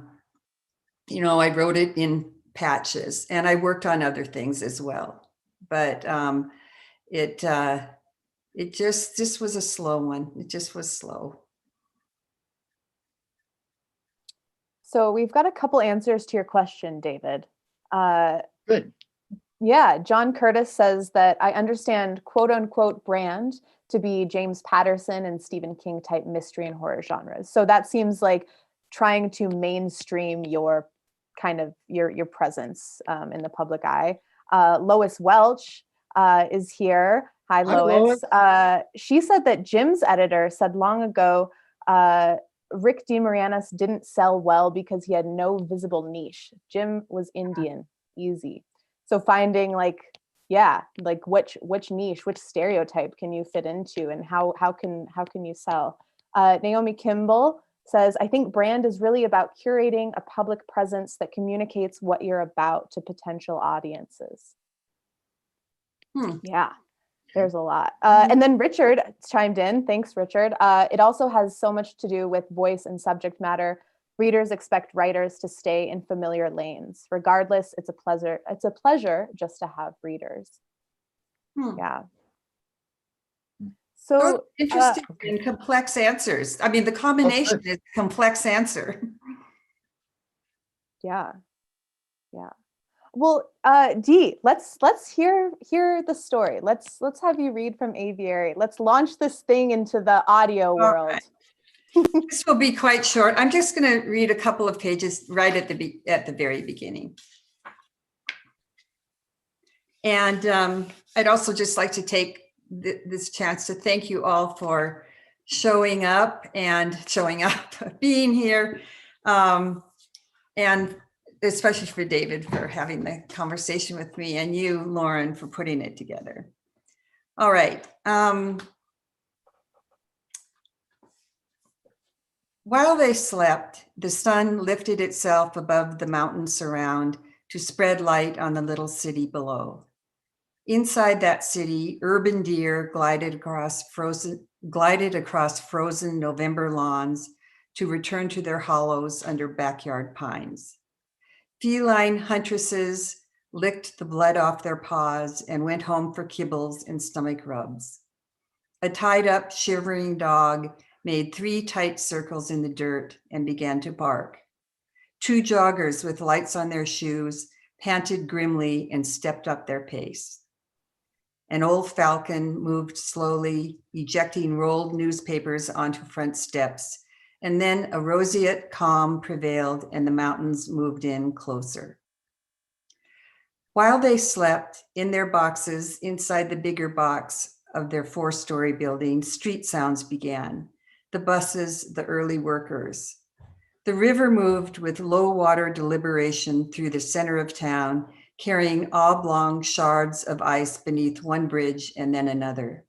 B: wrote it in patches, and I worked on other things as well. But it just was a slow one. It just was slow.
A: So we've got a couple answers to your question, David.
C: Good.
A: Yeah, John Curtis says that I understand quote unquote brand to be James Patterson and Stephen King type mystery and horror genres. So that seems like trying to mainstream your kind of your presence in the public eye. Lois Welch is here. Hi, Lois. She said that Jim's editor said long ago, Rick DeMarianis didn't sell well because he had no visible niche. Jim was Indian, easy. So finding like which niche, which stereotype can you fit into, and how can you sell? Naomi Kimball says, I think brand is really about curating a public presence that communicates what you're about to potential audiences. Yeah, there's a lot. And then Richard chimed in. Thanks, Richard. It also has so much to do with voice and subject matter. Readers expect writers to stay in familiar lanes. Regardless, it's a pleasure. It's a pleasure just to have readers. Yeah. So
B: interesting and complex answers. I mean, the combination is complex answer.
A: Yeah. Well, Dee, let's hear the story. Let's have you read from Aviary. Let's launch this thing into the audio world.
B: Right. This will be quite short. I'm just going to read a couple of pages right at the very beginning. And I'd also just like to take this chance to thank you all for showing up, being here, and especially for David for having the conversation with me, and you, Lauren, for putting it together. All right. While they slept, the sun lifted itself above the mountains around to spread light on the little city below. Inside that city, urban deer glided across frozen November lawns to return to their hollows under backyard pines. Feline huntresses licked the blood off their paws and went home for kibbles and stomach rubs. A tied-up, shivering dog made 3 tight circles in the dirt and began to bark. 2 joggers with lights on their shoes panted grimly and stepped up their pace. An old falcon moved slowly, ejecting rolled newspapers onto front steps, and then a roseate calm prevailed and the mountains moved in closer. While they slept in their boxes inside the bigger box of their 4-story building, street sounds began. The buses, the early workers. The river moved with low water deliberation through the center of town, carrying oblong shards of ice beneath one bridge and then another.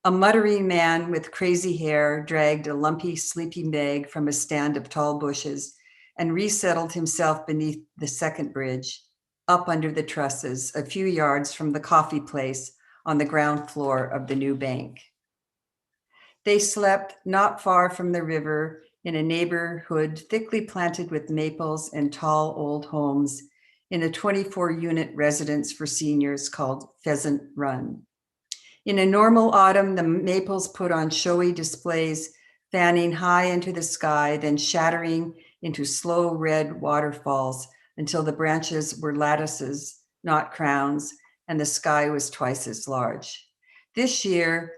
B: A muttering man with crazy hair dragged a lumpy sleeping bag from a stand of tall bushes and resettled himself beneath the second bridge, up under the trusses, a few yards from the coffee place on the ground floor of the new bank. They slept not far from the river in a neighborhood thickly planted with maples and tall old homes in a 24-unit residence for seniors called Pheasant Run. In a normal autumn, the maples put on showy displays, fanning high into the sky, then shattering into slow red waterfalls until the branches were lattices, not crowns, and the sky was twice as large. This year,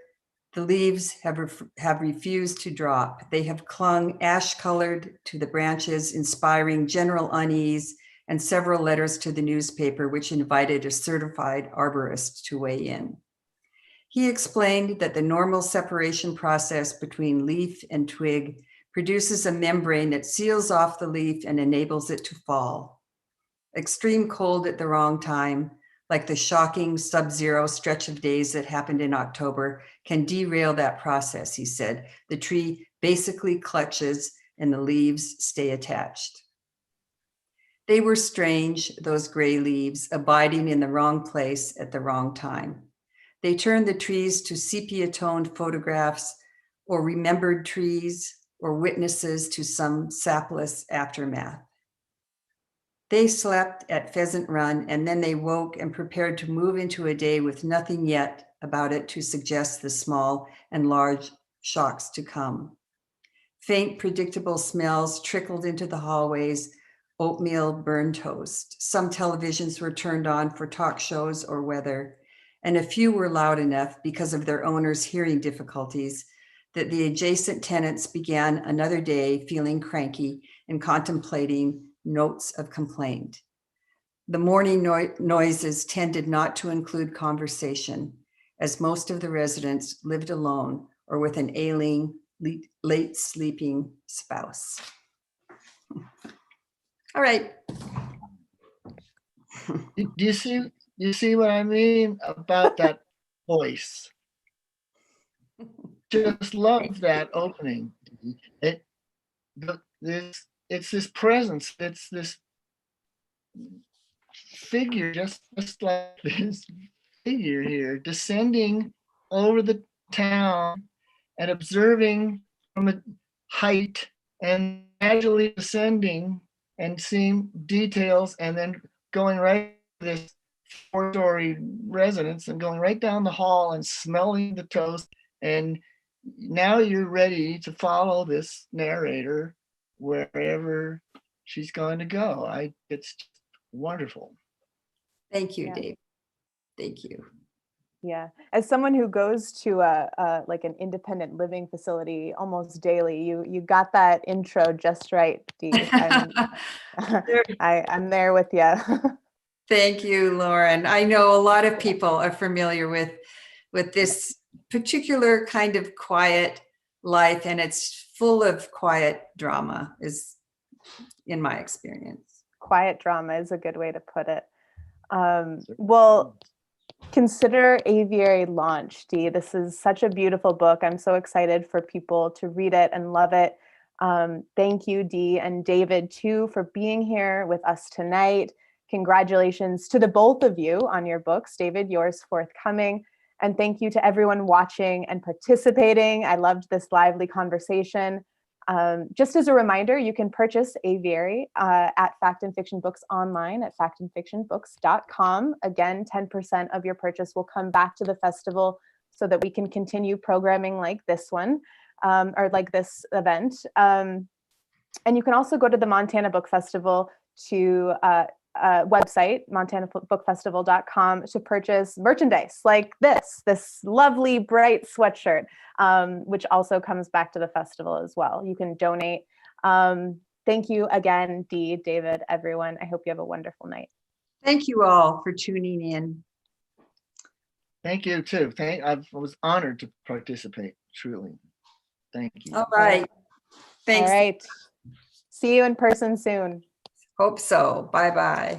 B: the leaves have refused to drop. They have clung ash-colored to the branches, inspiring general unease and several letters to the newspaper, which invited a certified arborist to weigh in. He explained that the normal separation process between leaf and twig produces a membrane that seals off the leaf and enables it to fall. Extreme cold at the wrong time, like the shocking sub-zero stretch of days that happened in October, can derail that process, he said. The tree basically clutches and the leaves stay attached. They were strange, those gray leaves, abiding in the wrong place at the wrong time. They turned the trees to sepia-toned photographs, or remembered trees, or witnesses to some sapless aftermath. They slept at Pheasant Run, and then they woke and prepared to move into a day with nothing yet about it to suggest the small and large shocks to come. Faint, predictable smells trickled into the hallways, oatmeal, burned toast. Some televisions were turned on for talk shows or weather, and a few were loud enough because of their owners' hearing difficulties that the adjacent tenants began another day feeling cranky and contemplating notes of complaint. The morning noises tended not to include conversation, as most of the residents lived alone or with an ailing, late sleeping spouse. All right.
C: Do you see what I mean about that voice? Just love that opening. It's this presence. It's this figure, just like this figure here, descending over the town and observing from a height and gradually descending and seeing details, and then going right to this 4-story residence and going right down the hall and smelling the toast. And now you're ready to follow this narrator wherever she's going to go. It's just wonderful.
B: Thank you,
A: Yeah.
B: Dave. Thank you.
A: Yeah, as someone who goes to a like an independent living facility almost daily, you got that intro just right, Dee. I'm there with you.
B: Thank you, Lauren. I know a lot of people are familiar with this particular kind of quiet life, and it's full of quiet drama, is in my experience.
A: Quiet drama is a good way to put it. Well, consider Aviary launched, Dee. This is such a beautiful book. I'm so excited for people to read it and love it. Thank you, Dee and David, too, for being here with us tonight. Congratulations to the both of you on your books. David, yours forthcoming. And thank you to everyone watching and participating. I loved this lively conversation. Just as a reminder, you can purchase Aviary at Fact and Fiction Books online at factandfictionbooks.com. Again, 10% of your purchase will come back to the festival so that we can continue programming like this one, or like this event. And you can also go to the Montana Book Festival to website, montanabookfestival.com, to purchase merchandise like this lovely bright sweatshirt, which also comes back to the festival as well. You can donate. Thank you again, Dee, David, everyone. I hope you have a wonderful night.
B: Thank you all for tuning in.
C: Thank you too. I was honored to participate, truly. Thank you.
B: All right. Thanks.
A: All right. See you in person soon.
B: Hope so. Bye-bye.